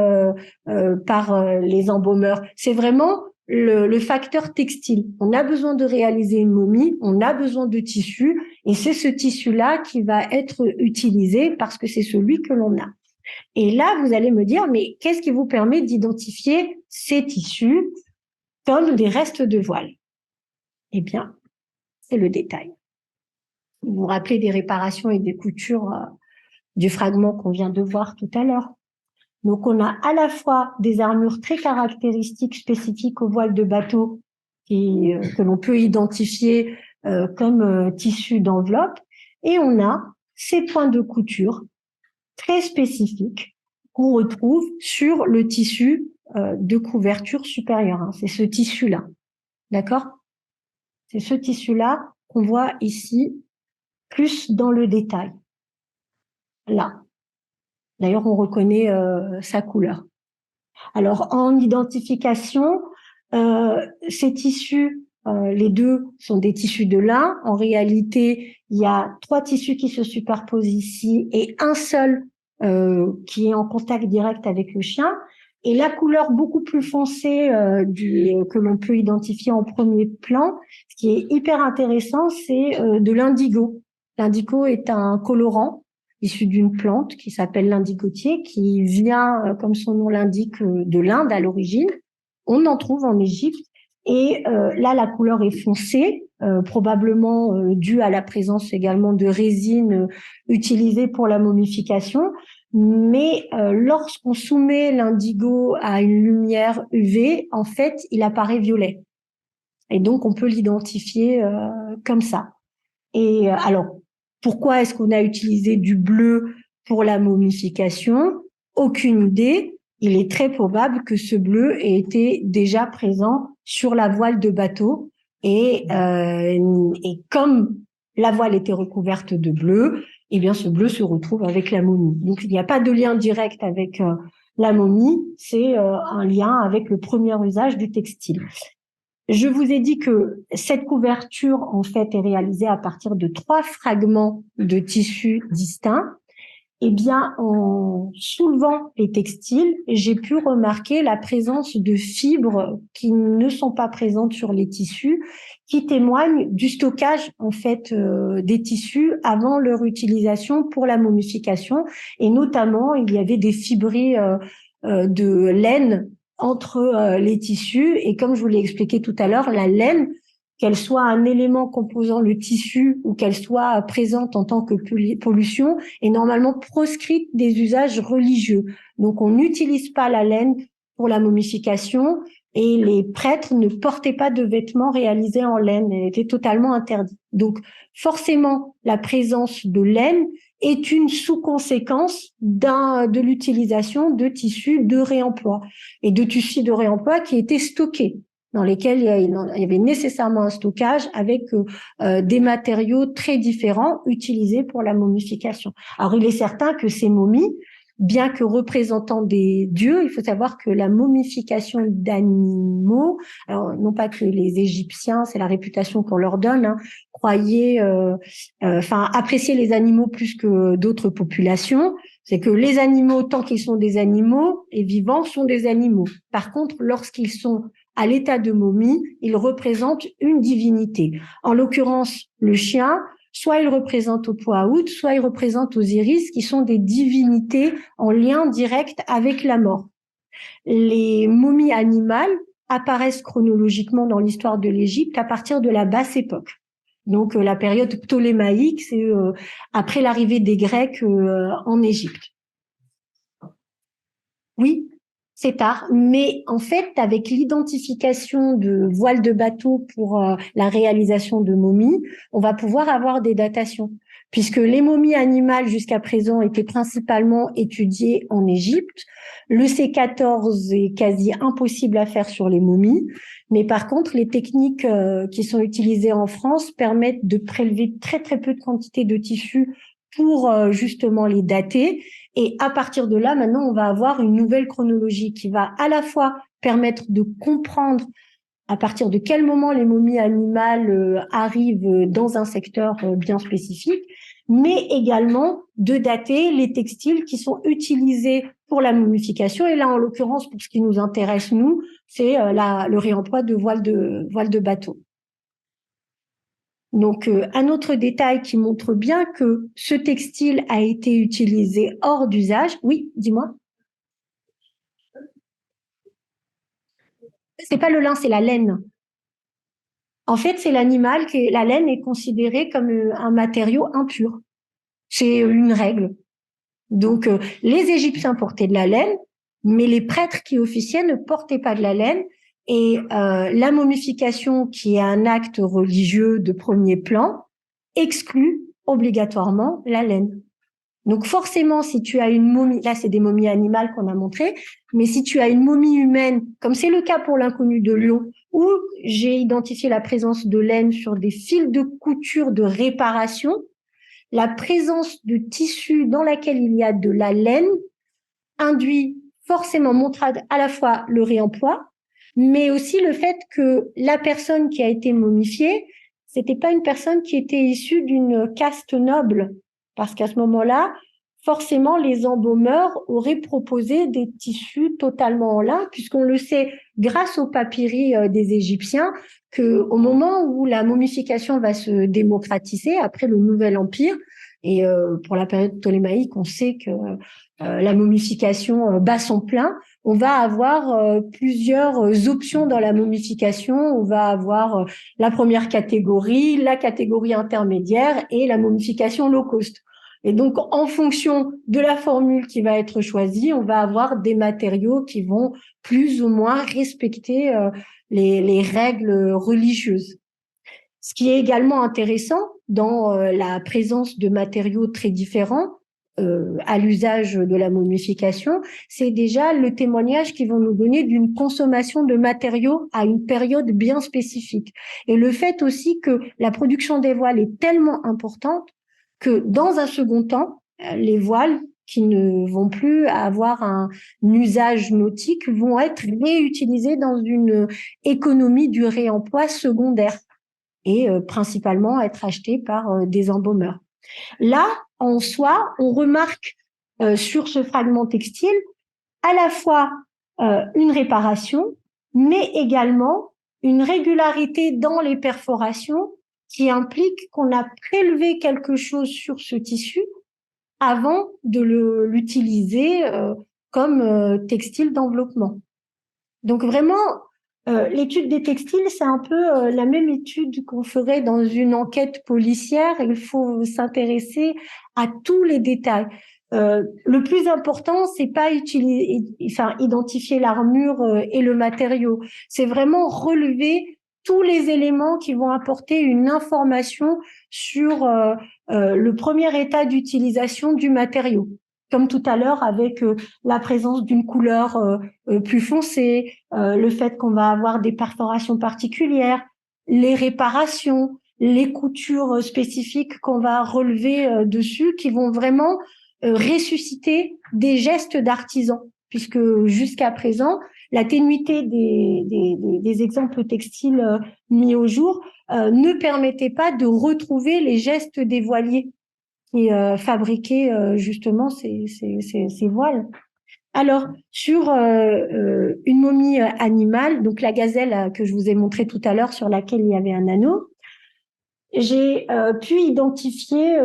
par les embaumeurs. C'est vraiment le facteur textile. On a besoin de réaliser une momie, on a besoin de tissu, et c'est ce tissu-là qui va être utilisé parce que c'est celui que l'on a. Et là, vous allez me dire, mais qu'est-ce qui vous permet d'identifier ces tissus comme des restes de voile? Eh bien, c'est le détail. Vous vous rappelez des réparations et des coutures du fragment qu'on vient de voir tout à l'heure. Donc, on a à la fois des armures très caractéristiques spécifiques aux voiles de bateau que l'on peut identifier comme tissu d'enveloppe, et on a ces points de couture très spécifiques qu'on retrouve sur le tissu de couverture supérieure. Hein. C'est ce tissu-là, d'accord? C'est ce tissu-là qu'on voit ici, plus dans le détail. Là. D'ailleurs, on reconnaît sa couleur. Alors, en identification, ces tissus, les deux sont des tissus de lin. En réalité, il y a 3 tissus qui se superposent ici et un seul qui est en contact direct avec le chien. Et la couleur beaucoup plus foncée que l'on peut identifier en premier plan, ce qui est hyper intéressant, c'est de l'indigo. L'indigo est un colorant issu d'une plante qui s'appelle l'indigotier, qui vient, comme son nom l'indique, de l'Inde à l'origine. On en trouve en Égypte. Et là, la couleur est foncée, probablement due à la présence également de résine utilisée pour la momification. Mais lorsqu'on soumet l'indigo à une lumière UV, en fait, il apparaît violet. Et donc, on peut l'identifier comme ça. Et alors, pourquoi est-ce qu'on a utilisé du bleu pour la momification? Aucune idée. Il est très probable que ce bleu ait été déjà présent sur la voile de bateau. Et comme la voile était recouverte de bleu, eh bien ce bleu se retrouve avec la momie. Donc il n'y a pas de lien direct avec la momie, c'est un lien avec le premier usage du textile. Je vous ai dit que cette couverture, en fait, est réalisée à partir de 3 fragments de tissu distincts. Eh bien, en soulevant les textiles, j'ai pu remarquer la présence de fibres qui ne sont pas présentes sur les tissus, qui témoignent du stockage, en fait, des tissus avant leur utilisation pour la momification. Et notamment, il y avait des fibrilles de laine entre les tissus. Et comme je vous l'ai expliqué tout à l'heure, la laine, qu'elle soit un élément composant le tissu ou qu'elle soit présente en tant que pollution, est normalement proscrite des usages religieux. Donc, on n'utilise pas la laine pour la momification et les prêtres ne portaient pas de vêtements réalisés en laine. Elle était totalement interdite. Donc, forcément, la présence de laine est une sous-conséquence de l'utilisation de tissus de réemploi et de tissus de réemploi qui étaient stockés, dans lesquels il y avait nécessairement un stockage avec des matériaux très différents utilisés pour la momification. Alors, il est certain que ces momies, bien que représentant des dieux, il faut savoir que la momification d'animaux, alors non pas que les Égyptiens, c'est la réputation qu'on leur donne, hein, croyaient, apprécier les animaux plus que d'autres populations. C'est que les animaux, tant qu'ils sont des animaux et vivants, sont des animaux. Par contre, lorsqu'ils sont à l'état de momie, ils représentent une divinité. En l'occurrence, le chien, soit il représente Opoaout, soit il représente Osiris, qui sont des divinités en lien direct avec la mort. Les momies animales apparaissent chronologiquement dans l'histoire de l'Égypte à partir de la basse époque. Donc la période ptolémaïque, c'est après l'arrivée des Grecs en Égypte. Oui, c'est tard, mais en fait, avec l'identification de voiles de bateau pour la réalisation de momies, on va pouvoir avoir des datations, puisque les momies animales jusqu'à présent étaient principalement étudiées en Égypte. Le C14 est quasi impossible à faire sur les momies, mais par contre, les techniques qui sont utilisées en France permettent de prélever très très peu de quantité de tissu pour justement les dater. Et à partir de là, maintenant, on va avoir une nouvelle chronologie qui va à la fois permettre de comprendre à partir de quel moment les momies animales arrivent dans un secteur bien spécifique, mais également de dater les textiles qui sont utilisés pour la momification. Et là, en l'occurrence, pour ce qui nous intéresse, nous, c'est le réemploi de voiles de bateau. Donc, un autre détail qui montre bien que ce textile a été utilisé hors d'usage. Oui, dis-moi. C'est pas le lin, c'est la laine. En fait, c'est l'animal la laine est considérée comme un matériau impur. C'est une règle. Donc, les Égyptiens portaient de la laine, mais les prêtres qui officiaient ne portaient pas de la laine. Et la momification, qui est un acte religieux de premier plan, exclut obligatoirement la laine. Donc forcément, si tu as une momie, là c'est des momies animales qu'on a montrées, mais si tu as une momie humaine, comme c'est le cas pour l'inconnu de Lyon, où j'ai identifié la présence de laine sur des fils de couture de réparation, la présence de tissu dans laquelle il y a de la laine induit forcément, montrera à la fois le réemploi, mais aussi le fait que la personne qui a été momifiée, c'était pas une personne qui était issue d'une caste noble, parce qu'à ce moment-là, forcément, les embaumeurs auraient proposé des tissus totalement en lin, puisqu'on le sait grâce aux papyri des Égyptiens, que au moment où la momification va se démocratiser après le Nouvel Empire, et pour la période ptolémaïque, on sait que la momification bat son plein, on va avoir plusieurs options dans la momification. On va avoir la première catégorie, la catégorie intermédiaire et la momification low cost. Et donc, en fonction de la formule qui va être choisie, on va avoir des matériaux qui vont plus ou moins respecter les règles religieuses. Ce qui est également intéressant dans la présence de matériaux très différents à l'usage de la momification, c'est déjà le témoignage qu'ils vont nous donner d'une consommation de matériaux à une période bien spécifique. Et le fait aussi que la production des voiles est tellement importante que dans un second temps, les voiles qui ne vont plus avoir un usage nautique vont être réutilisés dans une économie du réemploi secondaire et principalement être achetés par des embaumeurs. Là, en soi, on remarque sur ce fragment textile à la fois une réparation, mais également une régularité dans les perforations qui implique qu'on a prélevé quelque chose sur ce tissu avant de l'utiliser comme textile d'enveloppement. Donc vraiment, l'étude des textiles, c'est un peu la même étude qu'on ferait dans une enquête policière. Il faut s'intéresser à tous les détails. Le plus important, c'est pas identifier l'armure et le matériau. C'est vraiment relever tous les éléments qui vont apporter une information sur le premier état d'utilisation du matériau. Comme tout à l'heure avec la présence d'une couleur plus foncée, le fait qu'on va avoir des perforations particulières, les réparations, les coutures spécifiques qu'on va relever dessus, qui vont vraiment ressusciter des gestes d'artisans, puisque jusqu'à présent, la ténuité des exemples textiles mis au jour ne permettait pas de retrouver les gestes des voiliers qui fabriquaient justement ces voiles. Alors, sur une momie animale, donc la gazelle que je vous ai montrée tout à l'heure sur laquelle il y avait un anneau, j'ai pu identifier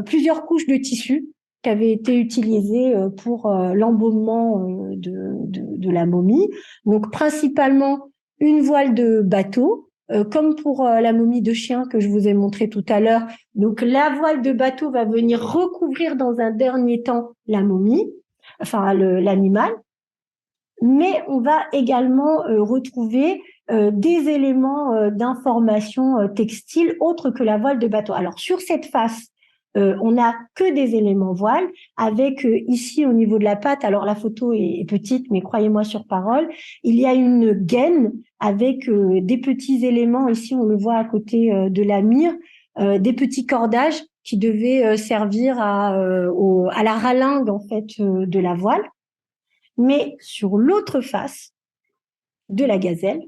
plusieurs couches de tissu qui avaient été utilisées pour l'embaumement de la momie. Donc, principalement une voile de bateau, comme pour la momie de chien que je vous ai montré tout à l'heure. Donc, la voile de bateau va venir recouvrir dans un dernier temps la momie, enfin l'animal. Mais on va également retrouver des éléments d'information textile autres que la voile de bateau. Alors, sur cette face, on n'a que des éléments voiles, avec ici au niveau de la patte, alors la photo est petite, mais croyez-moi sur parole, il y a une gaine avec des petits éléments, ici on le voit à côté de la mire, des petits cordages qui devaient servir à la ralingue en fait de la voile. Mais sur l'autre face de la gazelle,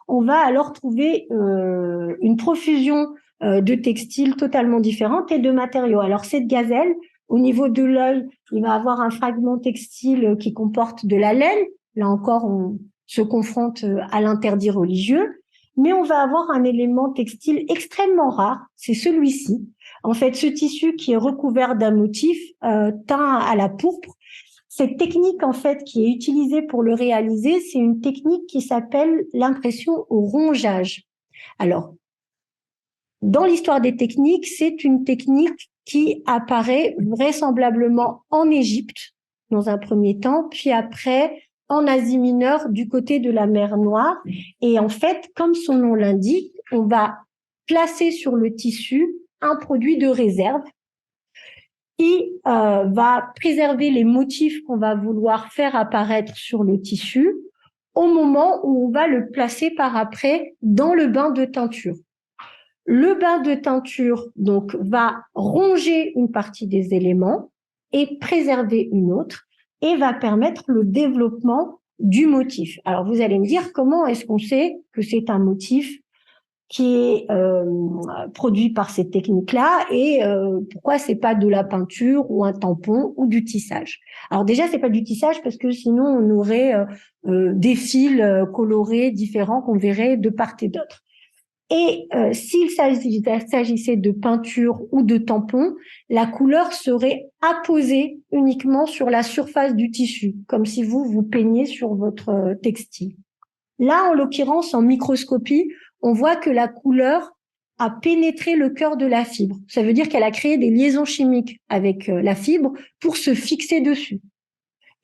on va alors trouver une profusion de textiles totalement différentes et de matériaux. Alors cette gazelle, au niveau de l'œil, il va avoir un fragment textile qui comporte de la laine. Là encore, on se confronte à l'interdit religieux. Mais on va avoir un élément textile extrêmement rare, c'est celui-ci. En fait, ce tissu qui est recouvert d'un motif teint à la pourpre. Cette technique, en fait, qui est utilisée pour le réaliser, c'est une technique qui s'appelle l'impression au rongeage. Alors, dans l'histoire des techniques, c'est une technique qui apparaît vraisemblablement en Égypte, dans un premier temps, puis après en Asie mineure, du côté de la mer Noire. Et en fait, comme son nom l'indique, on va placer sur le tissu un produit de réserve qui va préserver les motifs qu'on va vouloir faire apparaître sur le tissu au moment où on va le placer par après dans le bain de teinture. Le bain de teinture donc va ronger une partie des éléments et préserver une autre et va permettre le développement du motif. Alors vous allez me dire comment est-ce qu'on sait que c'est un motif qui est produit par cette technique-là et pourquoi c'est pas de la peinture ou un tampon ou du tissage. Alors déjà c'est pas du tissage parce que sinon on aurait des fils colorés différents qu'on verrait de part et d'autre. Et s'il s'agissait de peinture ou de tampon, la couleur serait apposée uniquement sur la surface du tissu, comme si vous peigniez sur votre textile. Là, en l'occurrence, en microscopie, on voit que la couleur a pénétré le cœur de la fibre. Ça veut dire qu'elle a créé des liaisons chimiques avec la fibre pour se fixer dessus.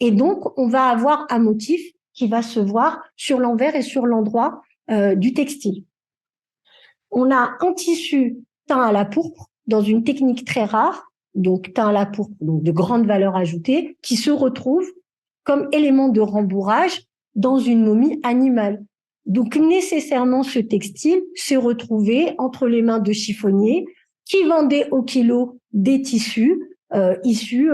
Et donc, on va avoir un motif qui va se voir sur l'envers et sur l'endroit du textile. On a un tissu teint à la pourpre dans une technique très rare, donc teint à la pourpre, donc de grande valeur ajoutée, qui se retrouve comme élément de rembourrage dans une momie animale. Donc nécessairement, ce textile s'est retrouvé entre les mains de chiffonniers qui vendaient au kilo des tissus issus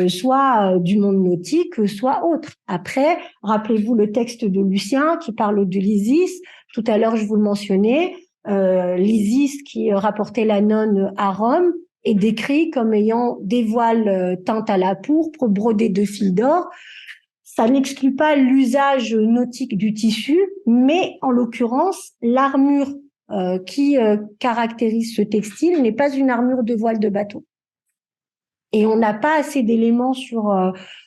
soit du monde nautique, soit autre. Après, rappelez-vous le texte de Lucien qui parle de l'Isis. Tout à l'heure, je vous le mentionnais. L'Isis qui rapportait la nonne à Rome est décrit comme ayant des voiles teintes à la pourpre, brodées de fils d'or. Ça n'exclut pas l'usage nautique du tissu, mais en l'occurrence, l'armure qui caractérise ce textile n'est pas une armure de voile de bateau. Et on n'a pas assez d'éléments sur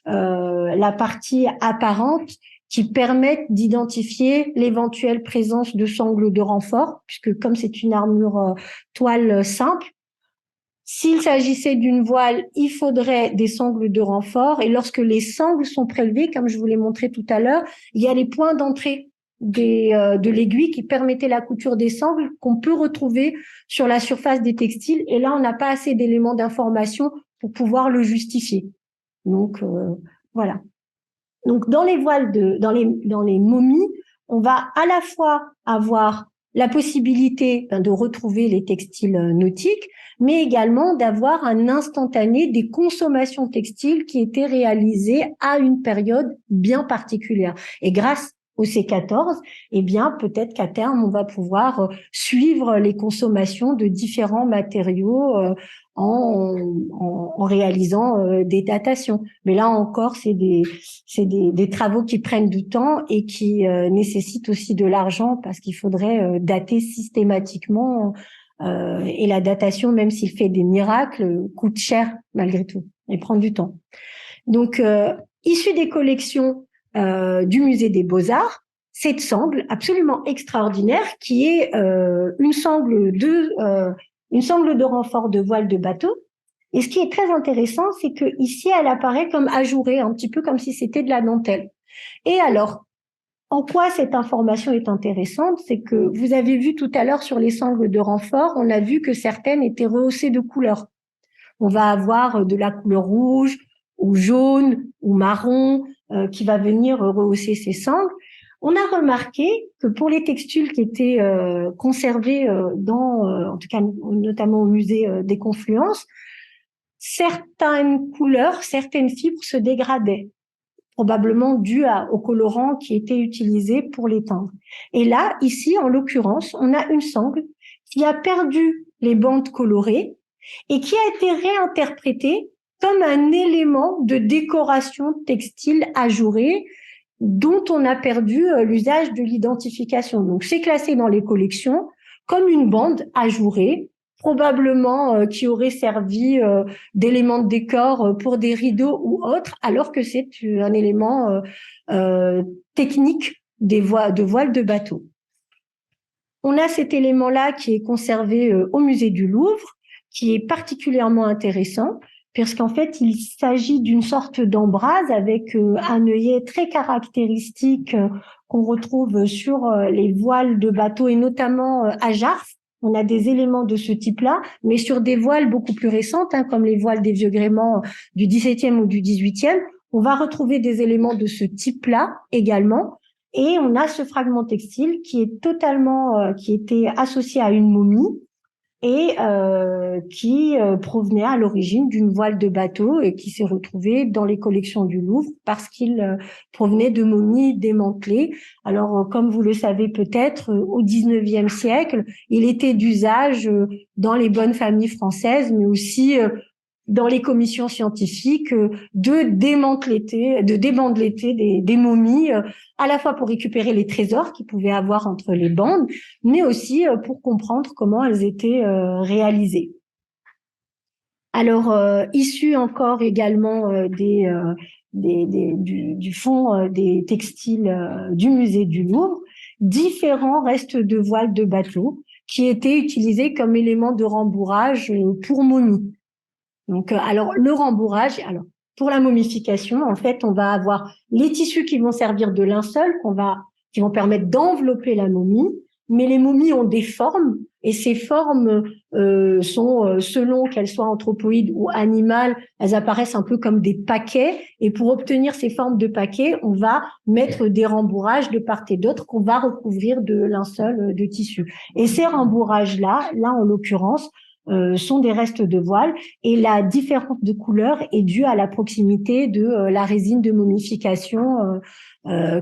la partie apparente qui permettent d'identifier l'éventuelle présence de sangles de renfort, puisque comme c'est une armure toile simple, s'il s'agissait d'une voile, il faudrait des sangles de renfort. Et lorsque les sangles sont prélevées, comme je vous l'ai montré tout à l'heure, il y a les points d'entrée de l'aiguille qui permettaient la couture des sangles qu'on peut retrouver sur la surface des textiles. Et là, on n'a pas assez d'éléments d'information pour pouvoir le justifier. Donc, voilà. Donc, dans les voiles dans les momies, on va à la fois avoir la possibilité de retrouver les textiles nautiques, mais également d'avoir un instantané des consommations textiles qui étaient réalisées à une période bien particulière. Et grâce au C14, eh bien, peut-être qu'à terme, on va pouvoir suivre les consommations de différents matériaux en réalisant des datations. Mais là encore, c'est des travaux qui prennent du temps et qui nécessitent aussi de l'argent parce qu'il faudrait dater systématiquement et la datation, même s'il fait des miracles, coûte cher malgré tout et prend du temps. Donc, issu des collections du musée des Beaux-Arts, cette sangle absolument extraordinaire qui est une sangle de renfort de voile de bateau. Et ce qui est très intéressant, c'est que ici, elle apparaît comme ajourée, un petit peu comme si c'était de la dentelle. Et alors, en quoi cette information est intéressante? C'est que vous avez vu tout à l'heure sur les sangles de renfort, on a vu que certaines étaient rehaussées de couleur. On va avoir de la couleur rouge ou jaune ou marron qui va venir rehausser ces sangles. On a remarqué que pour les textiles qui étaient conservés en tout cas notamment au musée des Confluences, certaines couleurs, certaines fibres se dégradaient, probablement dû au colorant qui était utilisé pour les teindre. Et là, ici, en l'occurrence, on a une sangle qui a perdu les bandes colorées et qui a été réinterprétée comme un élément de décoration textile ajourée dont on a perdu l'usage de l'identification. Donc, c'est classé dans les collections comme une bande ajourée, probablement qui aurait servi d'élément de décor pour des rideaux ou autre, alors que c'est un élément technique de voile de bateau. On a cet élément-là qui est conservé au musée du Louvre, qui est particulièrement intéressant, puisqu'en fait, il s'agit d'une sorte d'embrase avec un œillet très caractéristique qu'on retrouve sur les voiles de bateau et notamment à Jarf. On a des éléments de ce type-là, mais sur des voiles beaucoup plus récentes, comme les voiles des vieux gréements du XVIIe ou du XVIIIe, on va retrouver des éléments de ce type-là également. Et on a ce fragment textile qui est totalement, qui était associé à une momie et qui provenait à l'origine d'une voile de bateau et qui s'est retrouvé dans les collections du Louvre parce qu'il provenait de momies démantelées. Alors, comme vous le savez peut-être, au XIXe siècle, il était d'usage dans les bonnes familles françaises, mais aussi dans les commissions scientifiques, de débandeleter des momies, à la fois pour récupérer les trésors qu'ils pouvaient avoir entre les bandes, mais aussi pour comprendre comment elles étaient réalisées. Alors, issu encore également du fond des textiles du musée du Louvre, différents restes de voiles de bateau qui étaient utilisés comme élément de rembourrage pour momies. Donc, alors le rembourrage, alors pour la momification, en fait, on va avoir les tissus qui vont servir de linceul, qui vont permettre d'envelopper la momie, mais les momies ont des formes et ces formes sont, selon qu'elles soient anthropoïdes ou animales, elles apparaissent un peu comme des paquets. Et pour obtenir ces formes de paquets, on va mettre des rembourrages de part et d'autre qu'on va recouvrir de linceul de tissu. Et ces rembourrages-là, là en l'occurrence, sont des restes de voile et la différence de couleur est due à la proximité de la résine de momification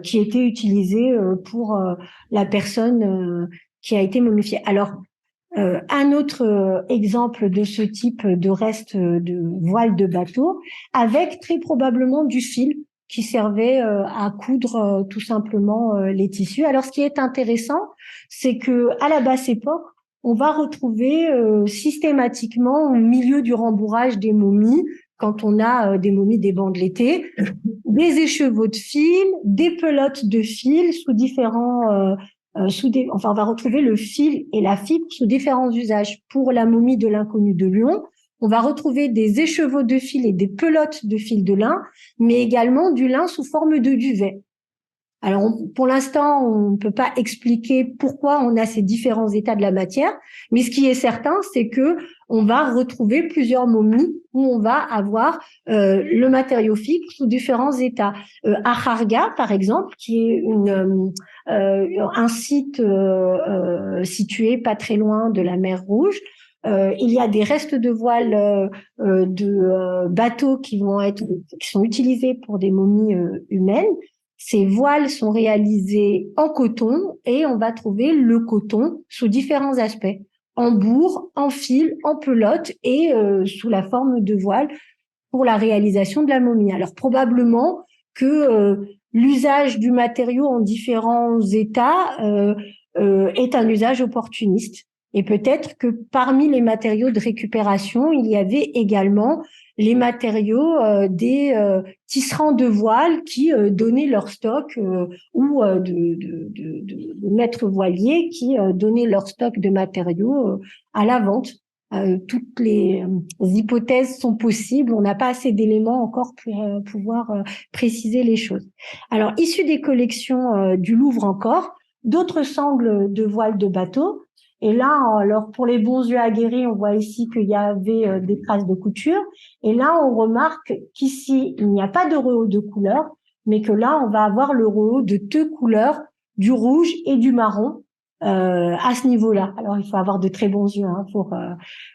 qui était utilisée pour la personne qui a été momifiée. Alors, un autre exemple de ce type de reste de voile de bateau, avec très probablement du fil qui servait à coudre tout simplement les tissus. Alors, ce qui est intéressant, c'est que à la basse époque, on va retrouver systématiquement au milieu du rembourrage des momies, quand on a des momies débandelettées, des écheveaux de fil, des pelotes de fil sous différents enfin, on va retrouver le fil et la fibre sous différents usages. Pour la momie de l'inconnu de Lyon, on va retrouver des écheveaux de fil et des pelotes de fil de lin, mais également du lin sous forme de duvet. Alors, pour l'instant, on ne peut pas expliquer pourquoi on a ces différents états de la matière, mais ce qui est certain, c'est que on va retrouver plusieurs momies où on va avoir le matériau fibre sous différents états. À Kharga, par exemple, qui est un site situé pas très loin de la mer Rouge, il y a des restes de voiles de bateaux qui sont utilisés pour des momies humaines. Ces voiles sont réalisées en coton et on va trouver le coton sous différents aspects, en bourre, en fil, en pelote et sous la forme de voile pour la réalisation de la momie. Alors probablement que l'usage du matériau en différents états est un usage opportuniste. Et peut-être que parmi les matériaux de récupération, il y avait également les matériaux des tisserands de voiles qui donnaient leur stock ou de maîtres voiliers qui donnaient leur stock de matériaux à la vente. Toutes les hypothèses sont possibles. On n'a pas assez d'éléments encore pour pouvoir préciser les choses. Alors, issus des collections du Louvre encore, d'autres sangles de voiles de bateau. Et là, alors pour les bons yeux aguerris, on voit ici qu'il y avait des traces de couture. Et là, on remarque qu'ici, il n'y a pas de rehaut de couleur, mais que là, on va avoir le RO de deux couleurs, du rouge et du marron, à ce niveau-là. Alors, il faut avoir de très bons yeux pour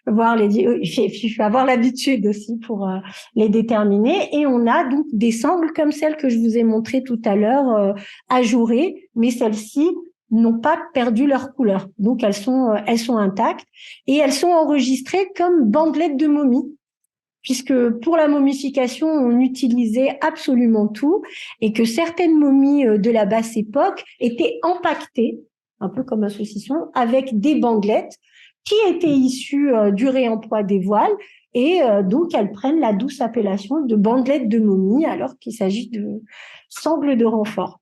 voir il faut avoir l'habitude aussi pour les déterminer. Et on a donc des sangles comme celles que je vous ai montrées tout à l'heure, ajourées, mais celles-ci n'ont pas perdu leur couleur. Donc, elles sont intactes et elles sont enregistrées comme bandelettes de momie, puisque pour la momification, on utilisait absolument tout et que certaines momies de la basse époque étaient empaquetées, un peu comme un saucisson, avec des bandelettes qui étaient issues du réemploi des voiles et donc elles prennent la douce appellation de bandelettes de momie alors qu'il s'agit de sangles de renfort.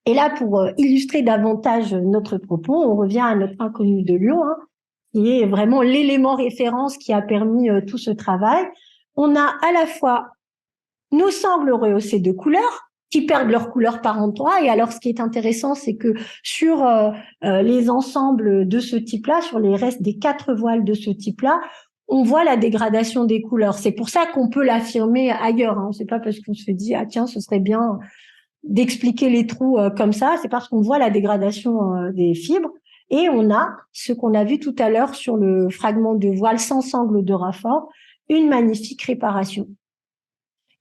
Et là, pour illustrer davantage notre propos, on revient à notre inconnu de Lyon, qui est vraiment l'élément référence qui a permis tout ce travail. On a à la fois nos sangles rehaussées de couleur, qui perdent leur couleur par endroits. Et alors, ce qui est intéressant, c'est que sur les ensembles de ce type-là, sur les restes des 4 voiles de ce type-là, on voit la dégradation des couleurs. C'est pour ça qu'on peut l'affirmer ailleurs. C'est pas parce qu'on se dit, ah tiens, ce serait bien d'expliquer les trous comme ça. C'est parce qu'on voit la dégradation des fibres. Et on a ce qu'on a vu tout à l'heure sur le fragment de voile sans sangle de renfort, une magnifique réparation.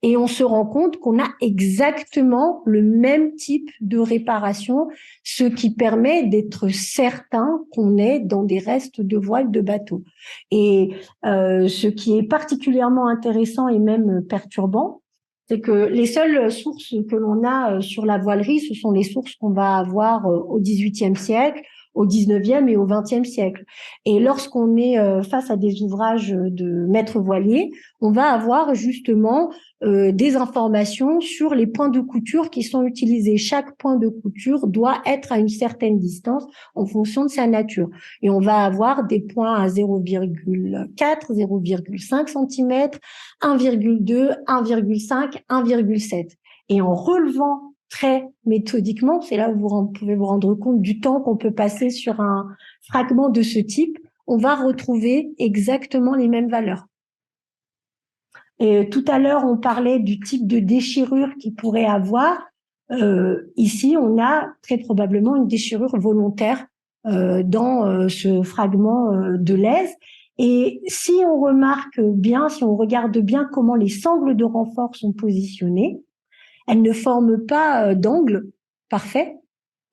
Et on se rend compte qu'on a exactement le même type de réparation, ce qui permet d'être certain qu'on est dans des restes de voile de bateau. Et ce qui est particulièrement intéressant et même perturbant, c'est que les seules sources que l'on a sur la voilerie, ce sont les sources qu'on va avoir au XVIIIe siècle, au XIXe et au XXe siècle. Et lorsqu'on est face à des ouvrages de maîtres voiliers, on va avoir justement des informations sur les points de couture qui sont utilisés. Chaque point de couture doit être à une certaine distance en fonction de sa nature. Et on va avoir des points à 0,4, 0,5 cm, 1,2, 1,5, 1,7. Et en relevant très méthodiquement, c'est là où vous pouvez vous rendre compte du temps qu'on peut passer sur un fragment de ce type, on va retrouver exactement les mêmes valeurs. Et tout à l'heure, on parlait du type de déchirure qu'il pourrait avoir. Ici, on a très probablement une déchirure volontaire dans ce fragment de lèse. Et si on remarque bien, si on regarde bien comment les sangles de renfort sont positionnées, elles ne forment pas d'angle parfait,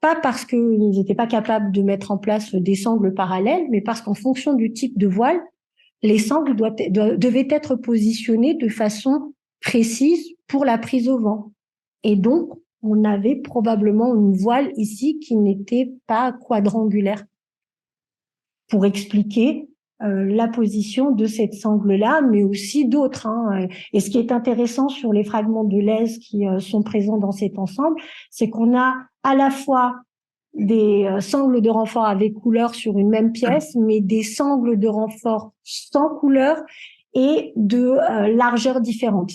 pas parce qu'ils n'étaient pas capables de mettre en place des sangles parallèles, mais parce qu'en fonction du type de voile, les sangles devaient être positionnées de façon précise pour la prise au vent. Et donc, on avait probablement une voile ici qui n'était pas quadrangulaire pour expliquer la position de cette sangle-là, mais aussi d'autres. Et ce qui est intéressant sur les fragments de lèse qui sont présents dans cet ensemble, c'est qu'on a à la fois des sangles de renfort avec couleur sur une même pièce, mais des sangles de renfort sans couleur et de largeur différente.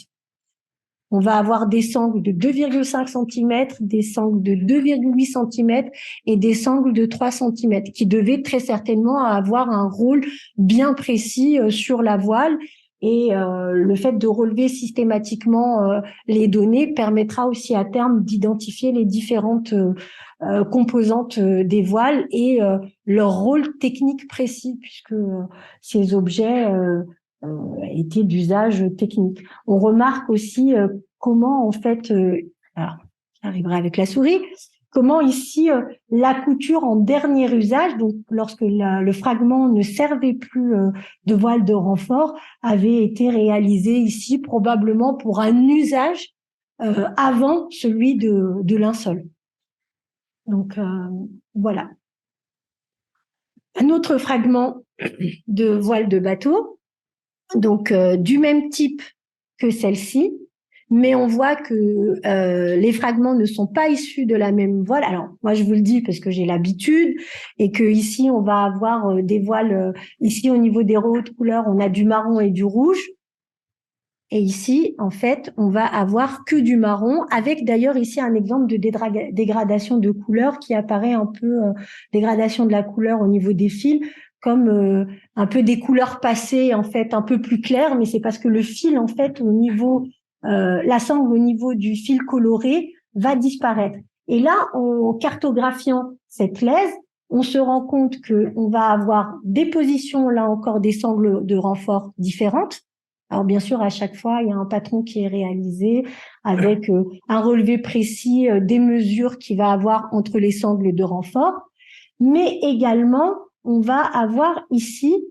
On va avoir des sangles de 2,5 cm, des sangles de 2,8 cm et des sangles de 3 cm qui devaient très certainement avoir un rôle bien précis sur la voile. Et le fait de relever systématiquement les données permettra aussi à terme d'identifier les différentes composantes des voiles et leur rôle technique précis, puisque ces objets étaient d'usage technique. On remarque aussi comment, en fait, alors j'arriverai avec la souris, comment ici la couture en dernier usage, donc lorsque le fragment ne servait plus de voile de renfort, avait été réalisé ici probablement pour un usage avant celui de linceul. Donc voilà. Un autre fragment de voile de bateau, donc du même type que celle-ci, mais on voit que les fragments ne sont pas issus de la même voile. Alors moi je vous le dis parce que j'ai l'habitude et que ici on va avoir des voiles. Ici au niveau des hautes couleurs, on a du marron et du rouge. Et ici, en fait, on va avoir que du marron, avec d'ailleurs ici un exemple de dégradation de couleur qui apparaît un peu, dégradation de la couleur au niveau des fils, comme un peu des couleurs passées, en fait, un peu plus claires, mais c'est parce que le fil, en fait, au niveau la sangle au niveau du fil coloré va disparaître. Et là, en cartographiant cette lèse, on se rend compte que on va avoir des positions, là encore, des sangles de renfort différentes. Alors bien sûr, à chaque fois, il y a un patron qui est réalisé avec un relevé précis des mesures qu'il va avoir entre les sangles de renfort. Mais également, on va avoir ici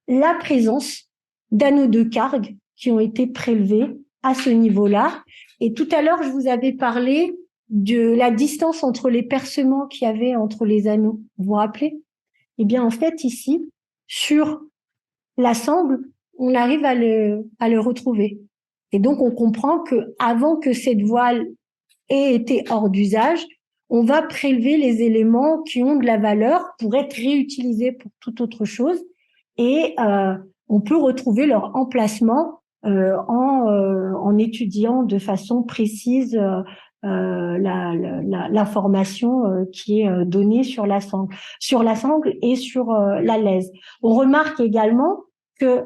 la présence d'anneaux de cargue qui ont été prélevés à ce niveau-là. Et tout à l'heure, je vous avais parlé de la distance entre les percements qu'il y avait entre les anneaux. Vous vous rappelez? Eh bien, en fait, ici, sur la sangle, on arrive à le retrouver. Et donc, on comprend que avant que cette voile ait été hors d'usage, on va prélever les éléments qui ont de la valeur pour être réutilisés pour toute autre chose. Et on peut retrouver leur emplacement en étudiant de façon précise l'information qui est donnée sur la sangle et sur la lèse. On remarque également que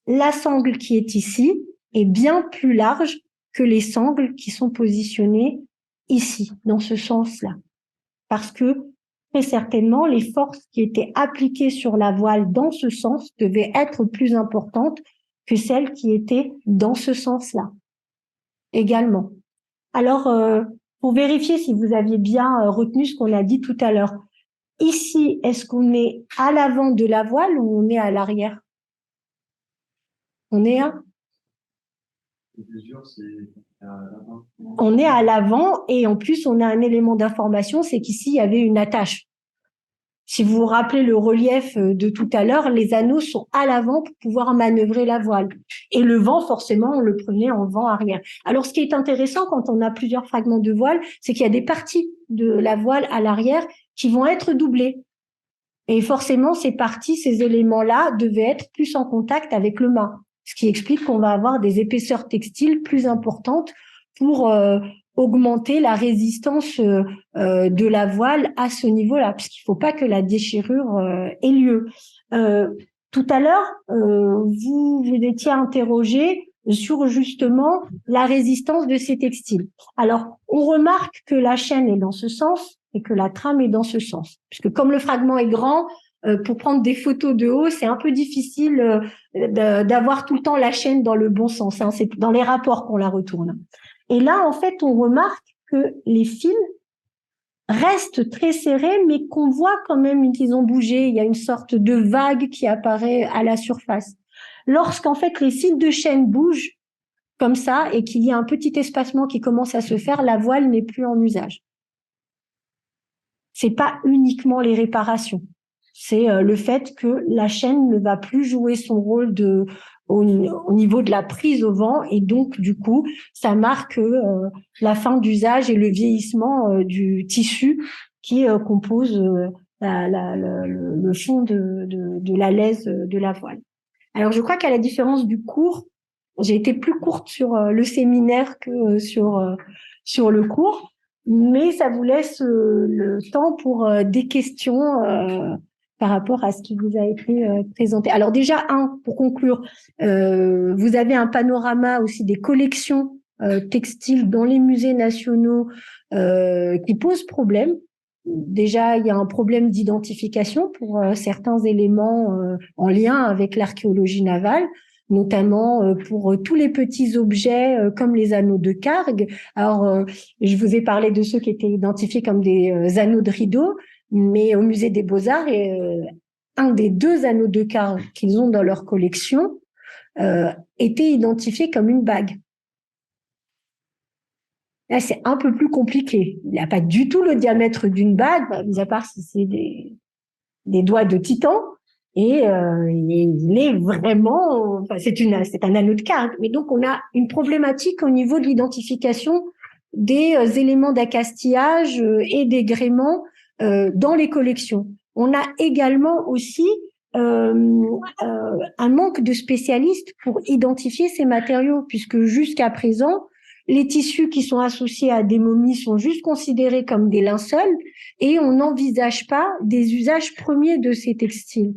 la sangle qui est ici est bien plus large que les sangles qui sont positionnées ici, dans ce sens-là. Parce que, très certainement, les forces qui étaient appliquées sur la voile dans ce sens devaient être plus importantes que celles qui étaient dans ce sens-là, également. Alors, pour vérifier si vous aviez bien retenu ce qu'on a dit tout à l'heure, ici, est-ce qu'on est à l'avant de la voile ou on est à l'arrière? On est on est à l'avant et en plus, on a un élément d'information, c'est qu'ici, il y avait une attache. Si vous vous rappelez le relief de tout à l'heure, les anneaux sont à l'avant pour pouvoir manœuvrer la voile. Et le vent, forcément, on le prenait en vent arrière. Alors, ce qui est intéressant quand on a plusieurs fragments de voile, c'est qu'il y a des parties de la voile à l'arrière qui vont être doublées. Et forcément, ces parties, ces éléments-là devaient être plus en contact avec le mât. Ce qui explique qu'on va avoir des épaisseurs textiles plus importantes pour augmenter la résistance de la voile à ce niveau-là, puisqu'il ne faut pas que la déchirure ait lieu. Tout à l'heure, vous étiez interrogé sur justement la résistance de ces textiles. Alors, on remarque que la chaîne est dans ce sens et que la trame est dans ce sens. Puisque comme le fragment est grand, pour prendre des photos de haut, c'est un peu difficile d'avoir tout le temps la chaîne dans le bon sens. Hein. C'est dans les rapports qu'on la retourne. Et là, en fait, on remarque que les fils restent très serrés, mais qu'on voit quand même qu'ils ont bougé. Il y a une sorte de vague qui apparaît à la surface. Lorsqu'en fait les fils de chaîne bougent comme ça et qu'il y a un petit espacement qui commence à se faire, la voile n'est plus en usage. C'est pas uniquement les réparations. C'est le fait que la chaîne ne va plus jouer son rôle au niveau de la prise au vent et donc du coup ça marque la fin d'usage et le vieillissement du tissu qui compose le fond de la lèse de la voile. Alors je crois qu'à la différence du cours, j'ai été plus courte sur le séminaire que sur le cours, mais ça vous laisse le temps pour des questions par rapport à ce qui vous a été présenté. Alors déjà, pour conclure, vous avez un panorama aussi des collections textiles dans les musées nationaux qui posent problème. Déjà, il y a un problème d'identification pour certains éléments en lien avec l'archéologie navale, notamment pour tous les petits objets comme les anneaux de cargue. Alors, je vous ai parlé de ceux qui étaient identifiés comme des anneaux de rideau, mais au musée des Beaux-Arts, un des 2 anneaux de cargue qu'ils ont dans leur collection était identifié comme une bague. Là, c'est un peu plus compliqué. Il n'a pas du tout le diamètre d'une bague, mis à part si c'est des doigts de titan. Et il est vraiment, enfin, c'est un anneau de cargue. Mais donc, on a une problématique au niveau de l'identification des éléments d'accastillage et des gréements dans les collections. On a également aussi un manque de spécialistes pour identifier ces matériaux, puisque jusqu'à présent, les tissus qui sont associés à des momies sont juste considérés comme des linceuls et on n'envisage pas des usages premiers de ces textiles.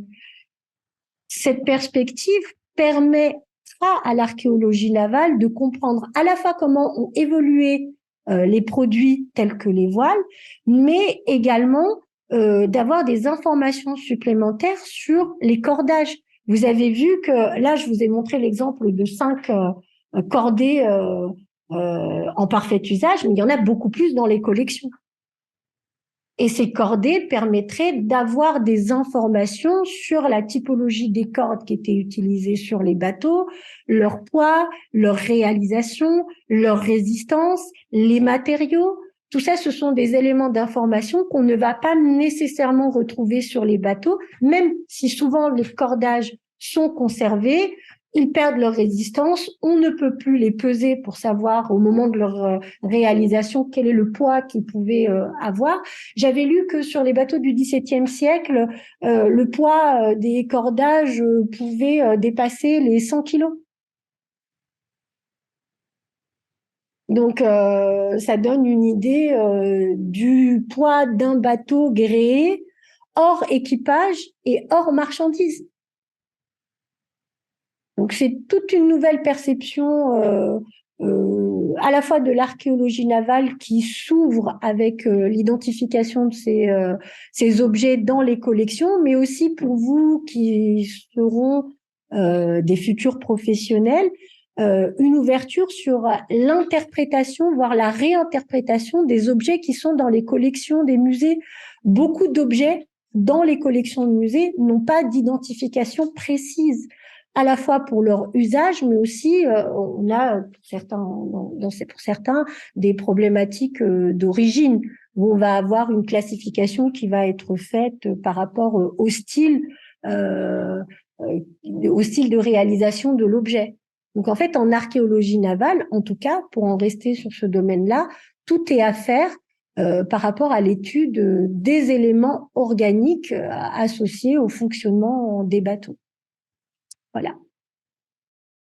Cette perspective permet à l'archéologie navale de comprendre à la fois comment ont évolué les produits tels que les voiles, mais également d'avoir des informations supplémentaires sur les cordages. Vous avez vu que là, je vous ai montré l'exemple de 5 cordées en parfait usage, mais il y en a beaucoup plus dans les collections. Et ces cordées permettraient d'avoir des informations sur la typologie des cordes qui étaient utilisées sur les bateaux, leur poids, leur réalisation, leur résistance, les matériaux. Tout ça, ce sont des éléments d'information qu'on ne va pas nécessairement retrouver sur les bateaux, même si souvent les cordages sont conservés. Ils perdent leur résistance, on ne peut plus les peser pour savoir au moment de leur réalisation quel est le poids qu'ils pouvaient avoir. J'avais lu que sur les bateaux du XVIIe siècle, le poids des cordages pouvait dépasser les 100 kilos. Donc, ça donne une idée du poids d'un bateau gréé hors équipage et hors marchandises. Donc, c'est toute une nouvelle perception à la fois de l'archéologie navale qui s'ouvre avec l'identification de ces objets dans les collections, mais aussi pour vous qui seront des futurs professionnels, une ouverture sur l'interprétation, voire la réinterprétation des objets qui sont dans les collections des musées. Beaucoup d'objets dans les collections de musées n'ont pas d'identification précise, à la fois pour leur usage, mais aussi on a pour certains des problématiques d'origine, où on va avoir une classification qui va être faite par rapport euh, au style de réalisation de l'objet. Donc en fait, en archéologie navale, en tout cas, pour en rester sur ce domaine-là, tout est à faire par rapport à l'étude des éléments organiques associés au fonctionnement des bateaux. Voilà.